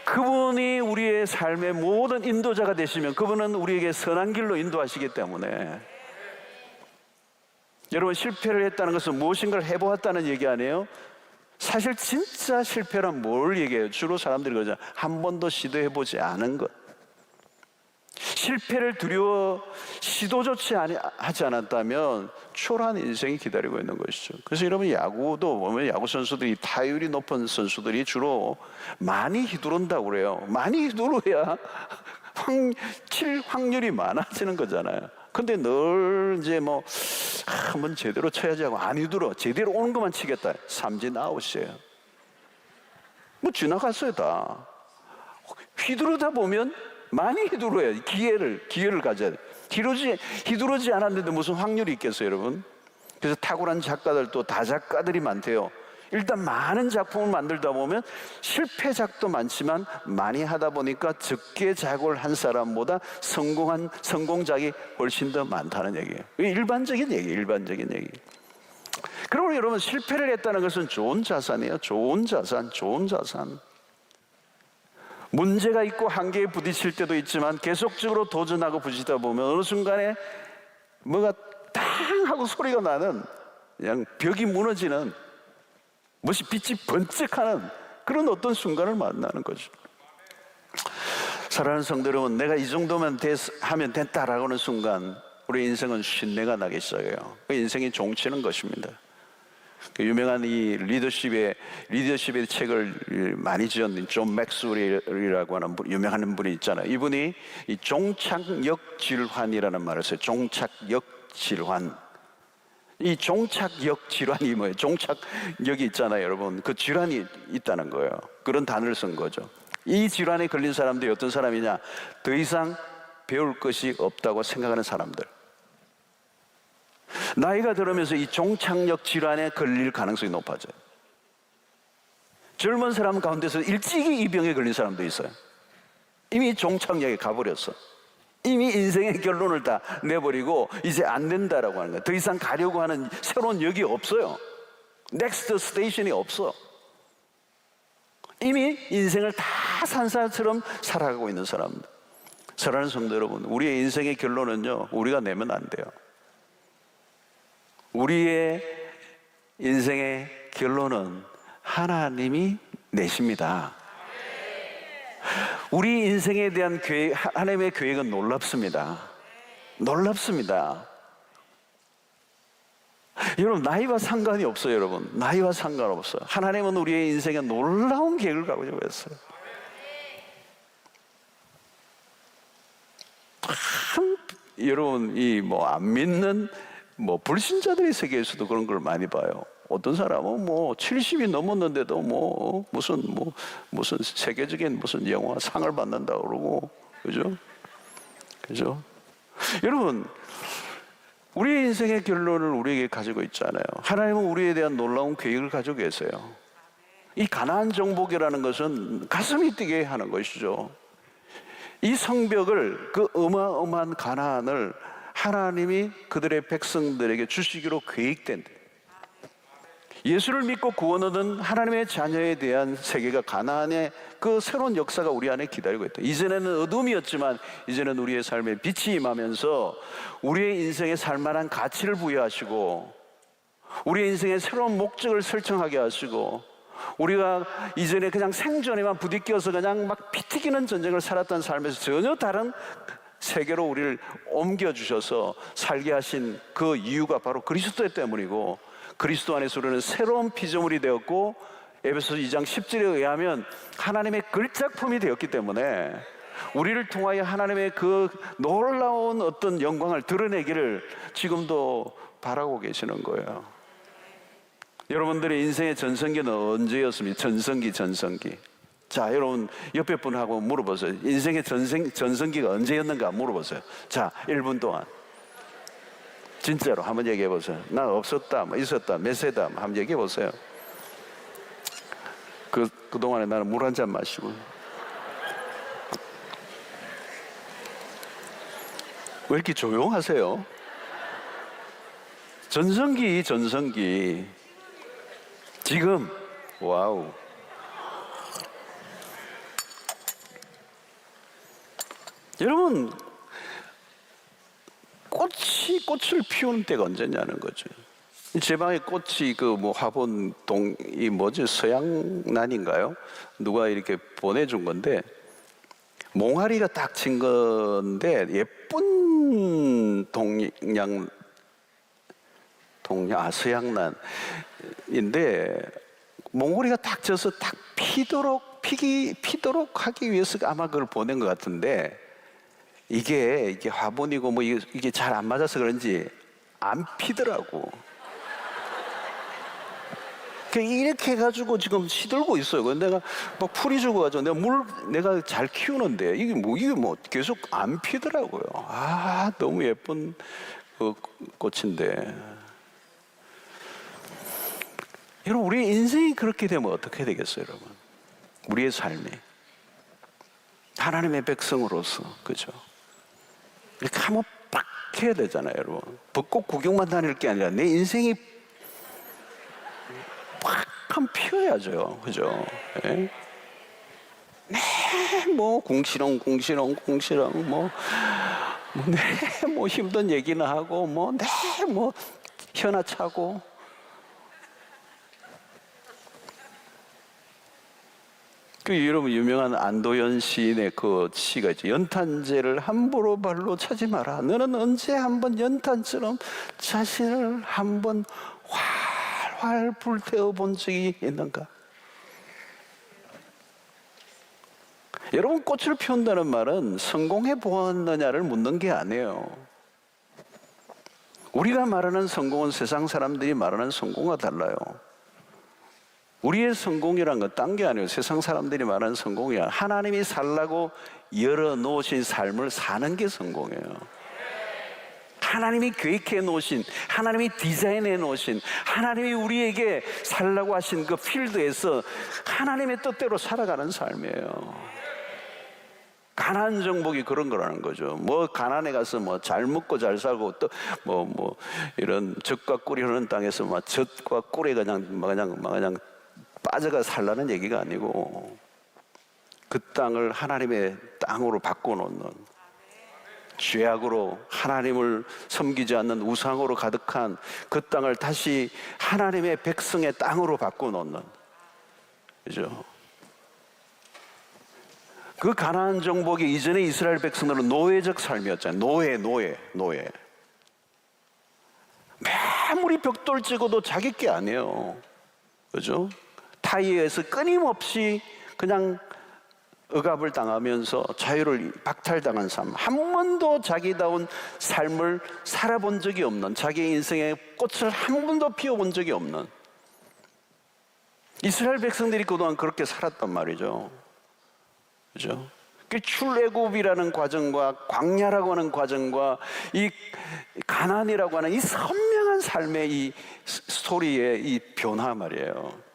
그분이 우리의 삶의 모든 인도자가 되시면 그분은 우리에게 선한 길로 인도하시기 때문에, 여러분, 실패를 했다는 것은 무엇인가를 해보았다는 얘기 아니에요? 사실 진짜 실패란 뭘 얘기해요? 주로 사람들이 그러잖아요. 한 번도 시도해보지 않은 것. 실패를 두려워 시도조차 하지 않았다면 초라한 인생이 기다리고 있는 것이죠. 그래서 여러분, 야구도 보면 야구 선수들이, 타율이 높은 선수들이 주로 많이 휘두른다고 그래요. 많이 휘두르야 칠 확률이 많아지는 거잖아요. 근데 늘 이제 뭐 한번 제대로 쳐야지 하고 안 휘두르, 제대로 오는 것만 치겠다. 삼진 아웃이에요. 뭐 지나갔어요 다. 휘두르다 보면 많이 휘두르야 기회를 가져야 돼. 휘두르지 않았는데 무슨 확률이 있겠어요, 여러분? 그래서 탁월한 작가들도 다작가들이 많대요. 일단 많은 작품을 만들다 보면 실패작도 많지만 많이 하다 보니까 적게 작을 한 사람보다 성공작이 훨씬 더 많다는 얘기예요. 이게 일반적인 얘기. 그러므로 여러분, 실패를 했다는 것은 좋은 자산이에요. 좋은 자산. 문제가 있고 한계에 부딪힐 때도 있지만 계속적으로 도전하고 부딪히다 보면 어느 순간에 뭐가 탕 하고 소리가 나는, 그냥 벽이 무너지는, 무엇이 빛이 번쩍하는 그런 어떤 순간을 만나는 거죠. 사랑하는 성도 여러분, 내가 이 정도면 하면 됐다라고 하는 순간 우리 인생은 쉰내가 나기 시작해요. 그 인생이 종치는 것입니다. 그 유명한 이 리더십의 책을 많이 지은 존 맥스웰이라고 하는 유명한 분이 있잖아요. 이분이 이 종착역 질환이라는 말을 써요. 종착역 질환. 이 종착역 질환이 뭐예요? 종착역이 있잖아요, 여러분. 그 질환이 있다는 거예요. 그런 단어를 쓴 거죠. 이 질환에 걸린 사람들이 어떤 사람이냐? 더 이상 배울 것이 없다고 생각하는 사람들. 나이가 들으면서 이 종착역 질환에 걸릴 가능성이 높아져요. 젊은 사람 가운데서 일찍이 이 병에 걸린 사람도 있어요. 이미 종착역에 가버렸어. 이미 인생의 결론을 다 내버리고 이제 안 된다라고 하는 거예요. 더 이상 가려고 하는 새로운 역이 없어요. 넥스트 스테이션이 없어. 이미 인생을 다 산 사람처럼 살아가고 있는 사람들. 사랑하는 성도 여러분, 우리의 인생의 결론은요, 우리가 내면 안 돼요. 우리의 인생의 결론은 하나님이 내십니다. 우리 인생에 대한 계획, 하나님의 계획은 놀랍습니다. 놀랍습니다. 여러분, 나이와 상관이 없어요. 여러분, 나이와 상관없어요. 하나님은 우리의 인생에 놀라운 계획을 가지고 있어요. 참, 여러분, 이 뭐 안 믿는 뭐 불신자들의 세계에서도 그런 걸 많이 봐요. 어떤 사람은 뭐 70이 넘었는데도 뭐 무슨 세계적인 무슨 영화 상을 받는다 그러고, 그죠? 여러분, 우리의 인생의 결론을 우리에게 가지고 있잖아요. 하나님은 우리에 대한 놀라운 계획을 가지고 계세요. 이 가나안 정복이라는 것은 가슴이 뛰게 하는 것이죠. 이 성벽을, 그 어마어마한 가나안을 하나님이 그들의 백성들에게 주시기로 계획된, 예수를 믿고 구원 얻은 하나님의 자녀에 대한 세계가, 가나안의 그 새로운 역사가 우리 안에 기다리고 있다. 이전에는 어둠이었지만 이제는 우리의 삶에 빛이 임하면서 우리의 인생에 살만한 가치를 부여하시고, 우리의 인생에 새로운 목적을 설정하게 하시고, 우리가 이전에 그냥 생존에만 부딪혀서 그냥 막 피 튀기는 전쟁을 살았던 삶에서 전혀 다른 세계로 우리를 옮겨주셔서 살게 하신 그 이유가 바로 그리스도 때문이고, 그리스도 안에서 우리는 새로운 피조물이 되었고, 에베소서 2장 10절에 의하면 하나님의 걸작품이 되었기 때문에 우리를 통하여 하나님의 그 놀라운 어떤 영광을 드러내기를 지금도 바라고 계시는 거예요. 여러분들의 인생의 전성기는 언제였습니까? 전성기. 자, 여러분 옆에 분하고 물어보세요. 인생의 전성기가 언제였는가 물어보세요. 자, 1분 동안 진짜로 한번 얘기해 보세요. 나 없었다, 뭐 있었다, 몇 세다, 한번 얘기해 보세요. 그동안에 나는 물 한 잔 마시고. 왜 이렇게 조용하세요? 전성기. 지금, 와우. 여러분, 꽃을 피우는 때가 언제냐는 거죠. 제 방에 꽃이 화본동이 서양난인가요? 누가 이렇게 보내준 건데, 몽하리가 딱 친 건데, 예쁜 서양난인데, 몽하리가 딱 져서 딱 피도록 하기 위해서 아마 그걸 보낸 것 같은데, 이게 화분이고 이게 잘 안 맞아서 그런지 안 피더라고. 이렇게 해가지고 지금 시들고 있어요. 내가 막 풀이 죽어가지고 내가 잘 키우는데 이게 계속 안 피더라고요. 아, 너무 예쁜 그 꽃인데. 여러분, 우리 인생이 그렇게 되면 어떻게 되겠어요, 여러분? 우리의 삶이 하나님의 백성으로서, 그죠? 이렇게 한번 빡 해야 되잖아요, 여러분. 벚꽃 구경만 다닐 게 아니라 내 인생이 팍 한번 피워야죠, 그죠? 예? 네, 궁시렁, 힘든 얘기는 하고, 현아 차고. 여러분, 유명한 안도현 시인의 그 시가 있죠. 연탄재를 함부로 발로 차지 마라. 너는 언제 한번 연탄처럼 자신을 한번 활활 불태워 본 적이 있는가? 여러분, 꽃을 피운다는 말은 성공해 보았느냐를 묻는 게 아니에요. 우리가 말하는 성공은 세상 사람들이 말하는 성공과 달라요. 우리의 성공이란 건 딴 게 아니에요. 세상 사람들이 말하는 성공이야. 하나님이 살라고 열어놓으신 삶을 사는 게 성공이에요. 하나님이 계획해 놓으신, 하나님이 디자인해 놓으신, 하나님이 우리에게 살라고 하신 그 필드에서 하나님의 뜻대로 살아가는 삶이에요. 가나안 정복이 그런 거라는 거죠. 가나안에 가서 잘 먹고 잘 살고, 또 이런 젖과 꿀이 흐르는 땅에서 젖과 꿀에 그냥 빠져가 살라는 얘기가 아니고, 그 땅을 하나님의 땅으로 바꿔놓는, 죄악으로 하나님을 섬기지 않는 우상으로 가득한 그 땅을 다시 하나님의 백성의 땅으로 바꿔놓는, 그죠? 그 가나안 정복이 이전에 이스라엘 백성들은 노예적 삶이었잖아요. 노예. 아무리 벽돌 찍어도 자기 게 아니에요. 그죠? 타이어에서 끊임없이 그냥 억압을 당하면서 자유를 박탈당한 삶, 한 번도 자기다운 삶을 살아본 적이 없는, 자기 인생의 꽃을 한 번도 피워본 적이 없는 이스라엘 백성들이 그동안 그렇게 살았단 말이죠. 그죠? 그 출애굽이라는 과정과 광야라고 하는 과정과 이 가나안이라고 하는 이 선명한 삶의 이 스토리의 이 변화 말이에요.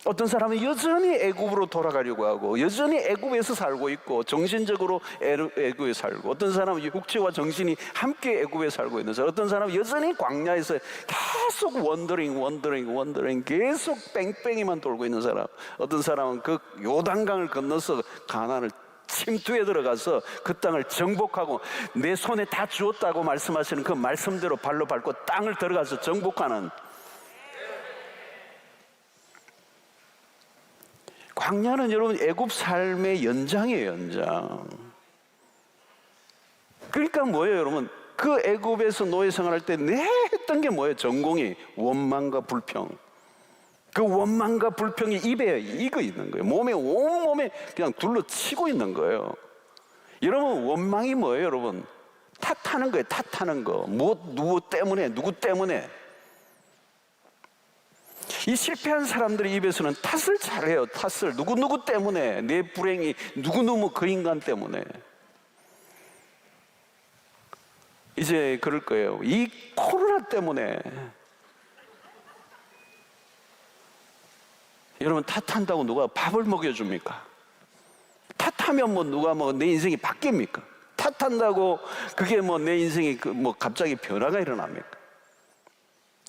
어떤 사람은 여전히 애굽으로 돌아가려고 하고 여전히 애굽에서 살고 있고 정신적으로 애굽에 살고, 어떤 사람은 육체와 정신이 함께 애굽에 살고 있는 사람, 어떤 사람은 여전히 광야에서 계속 원더링 계속 뺑뺑이만 돌고 있는 사람, 어떤 사람은 그 요단강을 건너서 가나안을 침투에 들어가서 그 땅을 정복하고 내 손에 다 주었다고 말씀하시는 그 말씀대로 발로 밟고 땅을 들어가서 정복하는, 광야는 여러분 애굽 삶의 연장이에요, 연장. 그러니까 뭐예요, 여러분? 그 애굽에서 노예 생활할 때 내 했던 게 뭐예요? 전공이 원망과 불평. 그 원망과 불평이 입에 익어 있는 거예요. 온몸에 그냥 둘러치고 있는 거예요. 여러분, 원망이 뭐예요, 여러분? 탓하는 거예요, 탓하는 거. 누구 때문에. 이 실패한 사람들의 입에서는 탓을 잘해요. 탓을 누구 때문에, 내 불행이 누구 그 인간 때문에. 이제 그럴 거예요. 이 코로나 때문에. 여러분, 탓한다고 누가 밥을 먹여줍니까? 탓하면 누가 내 인생이 바뀝니까? 탓한다고 그게 내 인생이 갑자기 변화가 일어납니까?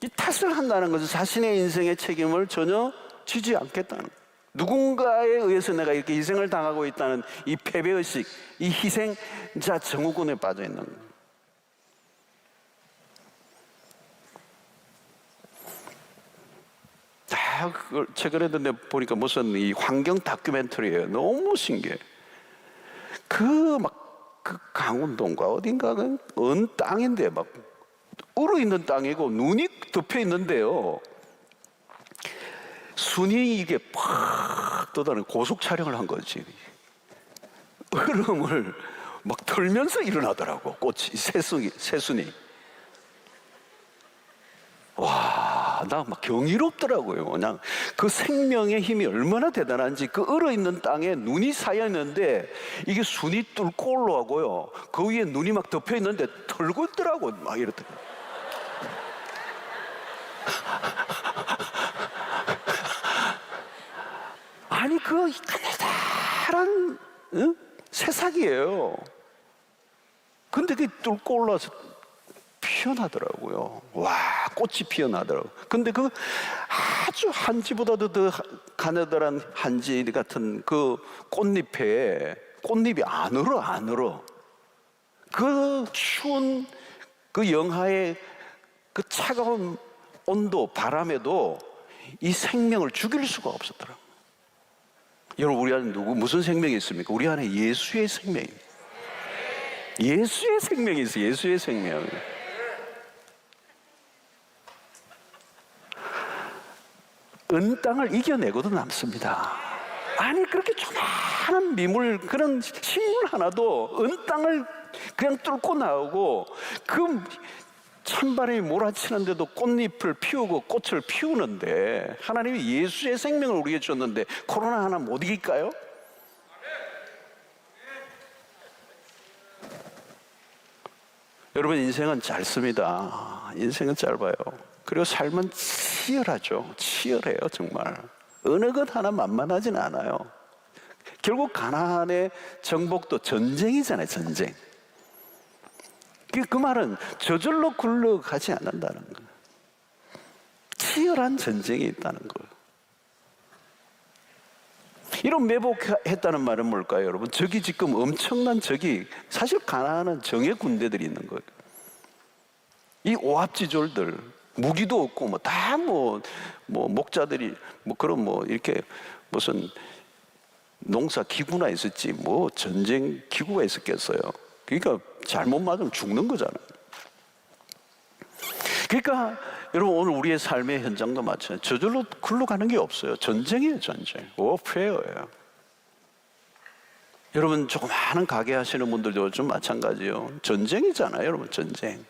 이 탓을 한다는 것은 자신의 인생의 책임을 전혀 지지 않겠다는 거예요. 누군가에 의해서 내가 이렇게 희생을 당하고 있다는 이 패배의식, 이 희생자 증후군에 빠져 있는 거예요. 그걸 최근에도 내가 보니까 무슨 이 환경 다큐멘터리예요. 너무 신기해. 그 강원도인가 어딘가 어느 땅인데 얼어 있는 땅이고 눈이 덮여 있는데요. 순이 이게 팍 떠다니는 고속 촬영을 한 거지. 얼음을 털면서 일어나더라고. 꽃이 새순이. 와, 나 경이롭더라고요. 그냥 그 생명의 힘이 얼마나 대단한지. 그 얼어있는 땅에 눈이 쌓여있는데 이게 순이 뚫고 올라가고요, 그 위에 눈이 덮여있는데 털고 있더라고. 이렇더라고요. 아니, 그 가느다란 새싹이에요. 근데 그게 뚫고 올라와서 피어나더라고요. 와, 꽃이 피어나더라고요. 근데 그 아주 한지보다도 더 가느다란 한지 같은 그 꽃잎이 안 얼어. 그 추운 그 영하의 그 차가운 온도, 바람에도 이 생명을 죽일 수가 없었더라고요. 여러분, 우리 안에 무슨 생명이 있습니까? 우리 안에 예수의 생명입니다. 예수의 생명이 있어요. 예수의 생명. 은 땅을 이겨내고도 남습니다. 아니, 그렇게 조그마한 그런 식물 하나도 은 땅을 그냥 뚫고 나오고 그 찬바람이 몰아치는데도 꽃잎을 피우고 꽃을 피우는데, 하나님이 예수의 생명을 우리에게 줬는데 코로나 하나 못 이길까요? 여러분, 인생은 짧습니다. 인생은 짧아요. 그리고 삶은 치열해요. 정말 어느 것 하나 만만하진 않아요. 결국 가나안의 정복도 전쟁이잖아요. 전쟁. 그 말은 저절로 굴러가지 않는다는 거예요. 치열한 전쟁이 있다는 거예요. 이런 매복했다는 말은 뭘까요, 여러분? 적이 지금 엄청난 적이, 사실 가나안은 정예 군대들이 있는 거예요. 이 오합지졸들, 무기도 없고 목자들이 이렇게 무슨 농사 기구나 있었지 뭐 전쟁 기구가 있었겠어요. 그러니까 잘못 맞으면 죽는 거잖아요. 그러니까 여러분 오늘 우리의 삶의 현장도 마찬가지예요. 저절로 굴러가는 게 없어요. 전쟁이에요. 전쟁. 워페어예요. 여러분 조그마한 가게 하시는 분들도 좀 마찬가지예요. 전쟁이잖아요. 여러분 전쟁.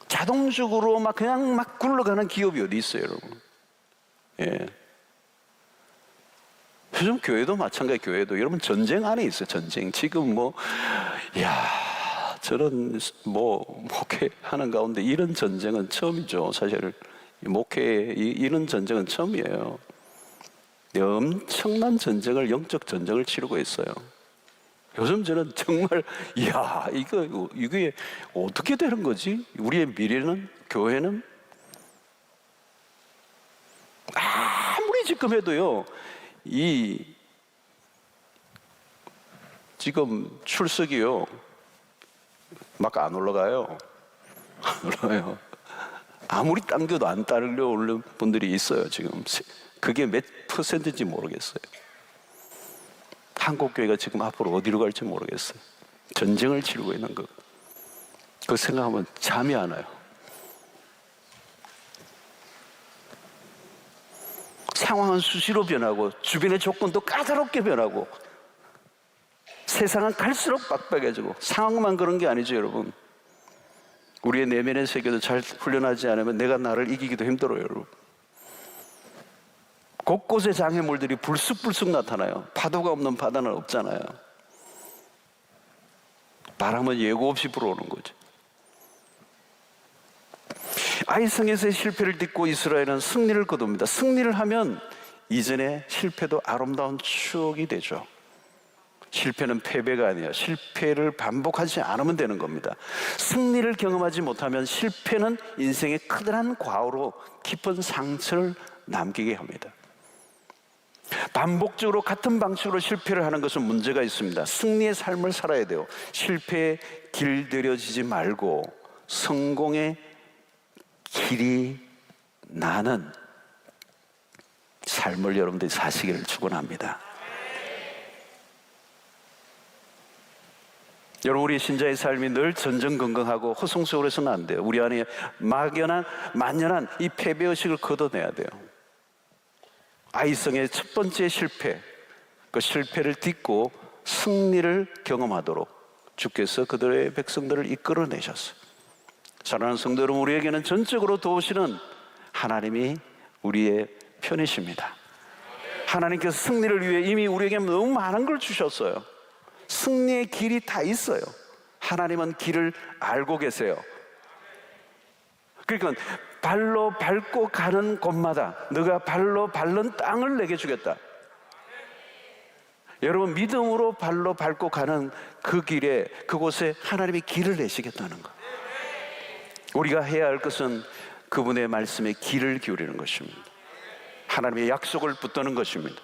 자동적으로 막 그냥 막 굴러가는 기업이 어디 있어요. 여러분. 예. 요즘 교회도 마찬가지. 교회도 여러분 전쟁 안에 있어요. 전쟁. 지금 뭐 저런 뭐 목회하는 가운데 이런 전쟁은 처음이죠. 사실 목회에 이런 전쟁은 처음이에요. 엄청난 전쟁을, 영적 전쟁을 치르고 있어요. 요즘 저는 정말 이게 어떻게 되는 거지? 우리의 미래는, 교회는 아무리 지금 해도요, 지금 출석이요 막 안 올라가요. 안 올라가요. 아무리 당겨도 안 따르려 오는 분들이 있어요. 지금 그게 몇 %인지 모르겠어요. 한국교회가 지금 앞으로 어디로 갈지 모르겠어요. 전쟁을 치르고 있는 거. 그 생각하면 잠이 안 와요. 상황은 수시로 변하고 주변의 조건도 까다롭게 변하고 세상은 갈수록 빡빡해지고 상황만 그런 게 아니죠. 여러분, 우리의 내면의 세계도 잘 훈련하지 않으면 내가 나를 이기기도 힘들어요. 여러분, 곳곳에 장애물들이 불쑥불쑥 나타나요. 파도가 없는 바다는 없잖아요. 바람은 예고 없이 불어오는 거죠. 아이성에서의 실패를 딛고 이스라엘은 승리를 거둡니다. 승리를 하면 이전의 실패도 아름다운 추억이 되죠. 실패는 패배가 아니에요. 실패를 반복하지 않으면 되는 겁니다. 승리를 경험하지 못하면 실패는 인생의 커다란 과오로 깊은 상처를 남기게 합니다. 반복적으로 같은 방식으로 실패를 하는 것은 문제가 있습니다. 승리의 삶을 살아야 돼요. 실패에 길들여지지 말고 성공의 길이 나는 삶을 여러분들이 사시기를 축원합니다. 여러분, 우리 신자의 삶이 늘 전전긍긍하고 허송세월로 해서는 안 돼요. 우리 안에 막연한 만연한 이 패배의식을 걷어내야 돼요. 아이성의 첫 번째 실패, 그 실패를 딛고 승리를 경험하도록 주께서 그들의 백성들을 이끌어내셨어요. 사랑하는 성도 여러분, 우리에게는 전적으로 도우시는 하나님이 우리의 편이십니다. 하나님께서 승리를 위해 이미 우리에게 너무 많은 걸 주셨어요. 승리의 길이 다 있어요. 하나님은 길을 알고 계세요. 그러니까 발로 밟고 가는 곳마다 너가 발로 밟는 땅을 내게 주겠다. 여러분, 믿음으로 발로 밟고 가는 그 길에, 그곳에 하나님이 길을 내시겠다는 것. 우리가 해야 할 것은 그분의 말씀에 귀를 기울이는 것입니다. 하나님의 약속을 붙드는 것입니다.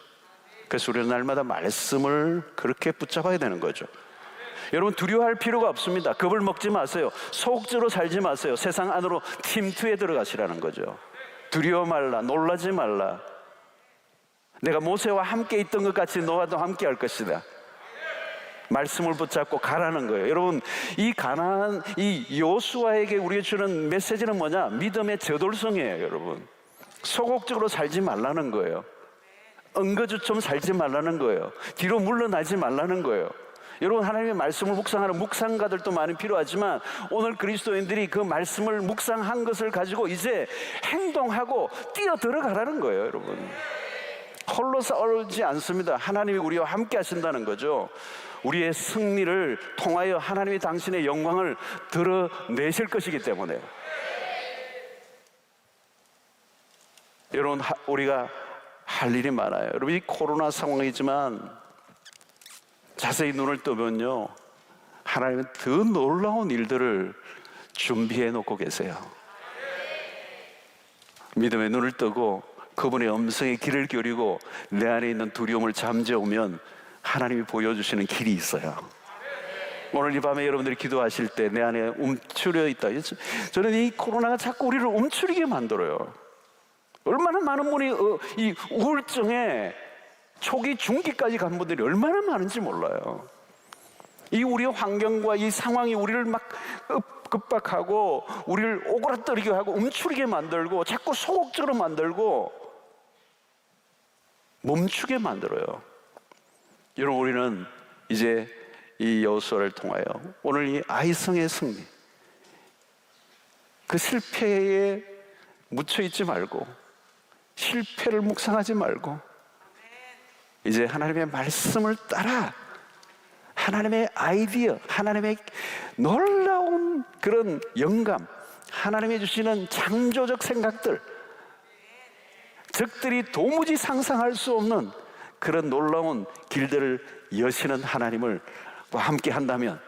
그래서 우리는 날마다 말씀을 그렇게 붙잡아야 되는 거죠. 여러분, 두려워할 필요가 없습니다. 겁을 먹지 마세요. 소극적으로 살지 마세요. 세상 안으로 팀투에 들어가시라는 거죠. 두려워 말라, 놀라지 말라. 내가 모세와 함께 있던 것 같이 너와도 함께 할 것이다. 말씀을 붙잡고 가라는 거예요. 여러분, 이 가나안, 이 여호수아에게 우리가 주는 메시지는 뭐냐? 믿음의 저돌성이에요. 여러분, 소극적으로 살지 말라는 거예요. 엉거주처럼 살지 말라는 거예요. 뒤로 물러나지 말라는 거예요. 여러분, 하나님의 말씀을 묵상하는 묵상가들도 많이 필요하지만 오늘 그리스도인들이 그 말씀을 묵상한 것을 가지고 이제 행동하고 뛰어 들어가라는 거예요. 여러분, 홀로 싸우지 않습니다. 하나님이 우리와 함께 하신다는 거죠. 우리의 승리를 통하여 하나님이 당신의 영광을 드러내실 것이기 때문에 여러분, 우리가 할 일이 많아요. 여러분, 이 코로나 상황이지만 자세히 눈을 뜨면요, 하나님은 더 놀라운 일들을 준비해 놓고 계세요. 믿음의 눈을 뜨고 그분의 음성에 귀를 기울이고 내 안에 있는 두려움을 잠재우면 하나님이 보여주시는 길이 있어요. 오늘 이 밤에 여러분들이 기도하실 때 내 안에 움츠려 있다. 저는 이 코로나가 자꾸 우리를 움츠리게 만들어요. 얼마나 많은 분이 이 우울증에 초기 중기까지 간 분들이 얼마나 많은지 몰라요. 이 우리의 환경과 이 상황이 우리를 막 급박하고 우리를 오그라뜨리게 하고 움츠리게 만들고 자꾸 소극적으로 만들고 멈추게 만들어요. 여러분, 우리는 이제 이 여호수아를 통하여 오늘 이 아이성의 승리, 그 실패에 묻혀 있지 말고 실패를 묵상하지 말고 이제 하나님의 말씀을 따라 하나님의 아이디어, 하나님의 놀라운 그런 영감, 하나님이 주시는 창조적 생각들, 적들이 도무지 상상할 수 없는 그런 놀라운 길들을 여시는 하나님을 함께 한다면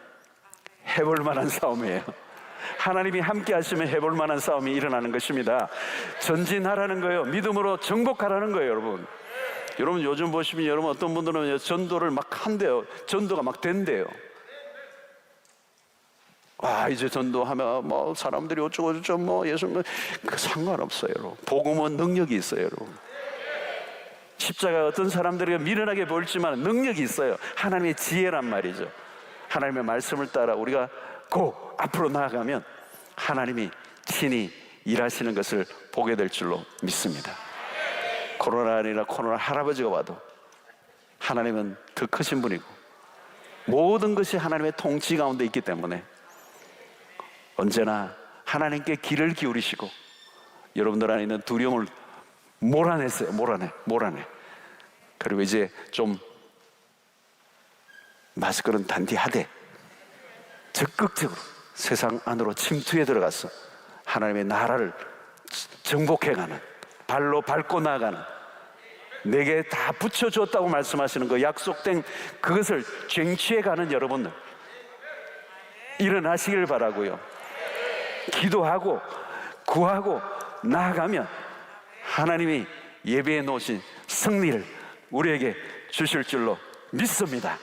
해볼 만한 싸움이에요. 하나님이 함께 하시면 해볼 만한 싸움이 일어나는 것입니다. 전진하라는 거예요. 믿음으로 정복하라는 거예요, 여러분. 여러분, 요즘 보시면 여러분 어떤 분들은 전도를 막 한대요. 전도가 막 된대요. 이제 전도하면 뭐 사람들이 어쩌고저쩌고 뭐 예수님 그 상관없어요, 여러분. 복음은 능력이 있어요, 여러분. 십자가 어떤 사람들에게 미련하게 보일지만 능력이 있어요. 하나님의 지혜란 말이죠. 하나님의 말씀을 따라 우리가 앞으로 나아가면 하나님이 친히 일하시는 것을 보게 될 줄로 믿습니다. 코로나 아니라 코로나 할아버지가 와도 하나님은 더 크신 분이고 모든 것이 하나님의 통치 가운데 있기 때문에 언제나 하나님께 귀를 기울이시고 여러분들 안에 있는 두려움을 몰아냈어요. 몰아내. 그리고 이제 좀 마스크는 단디하되 적극적으로 세상 안으로 침투해 들어가서 하나님의 나라를 정복해가는, 발로 밟고 나가는, 내게 다 붙여줬다고 말씀하시는 그 약속된 그것을 쟁취해가는 여러분들 일어나시길 바라고요. 기도하고 구하고 나아가면 하나님이 예배해 놓으신 승리를 우리에게 주실 줄로 믿습니다.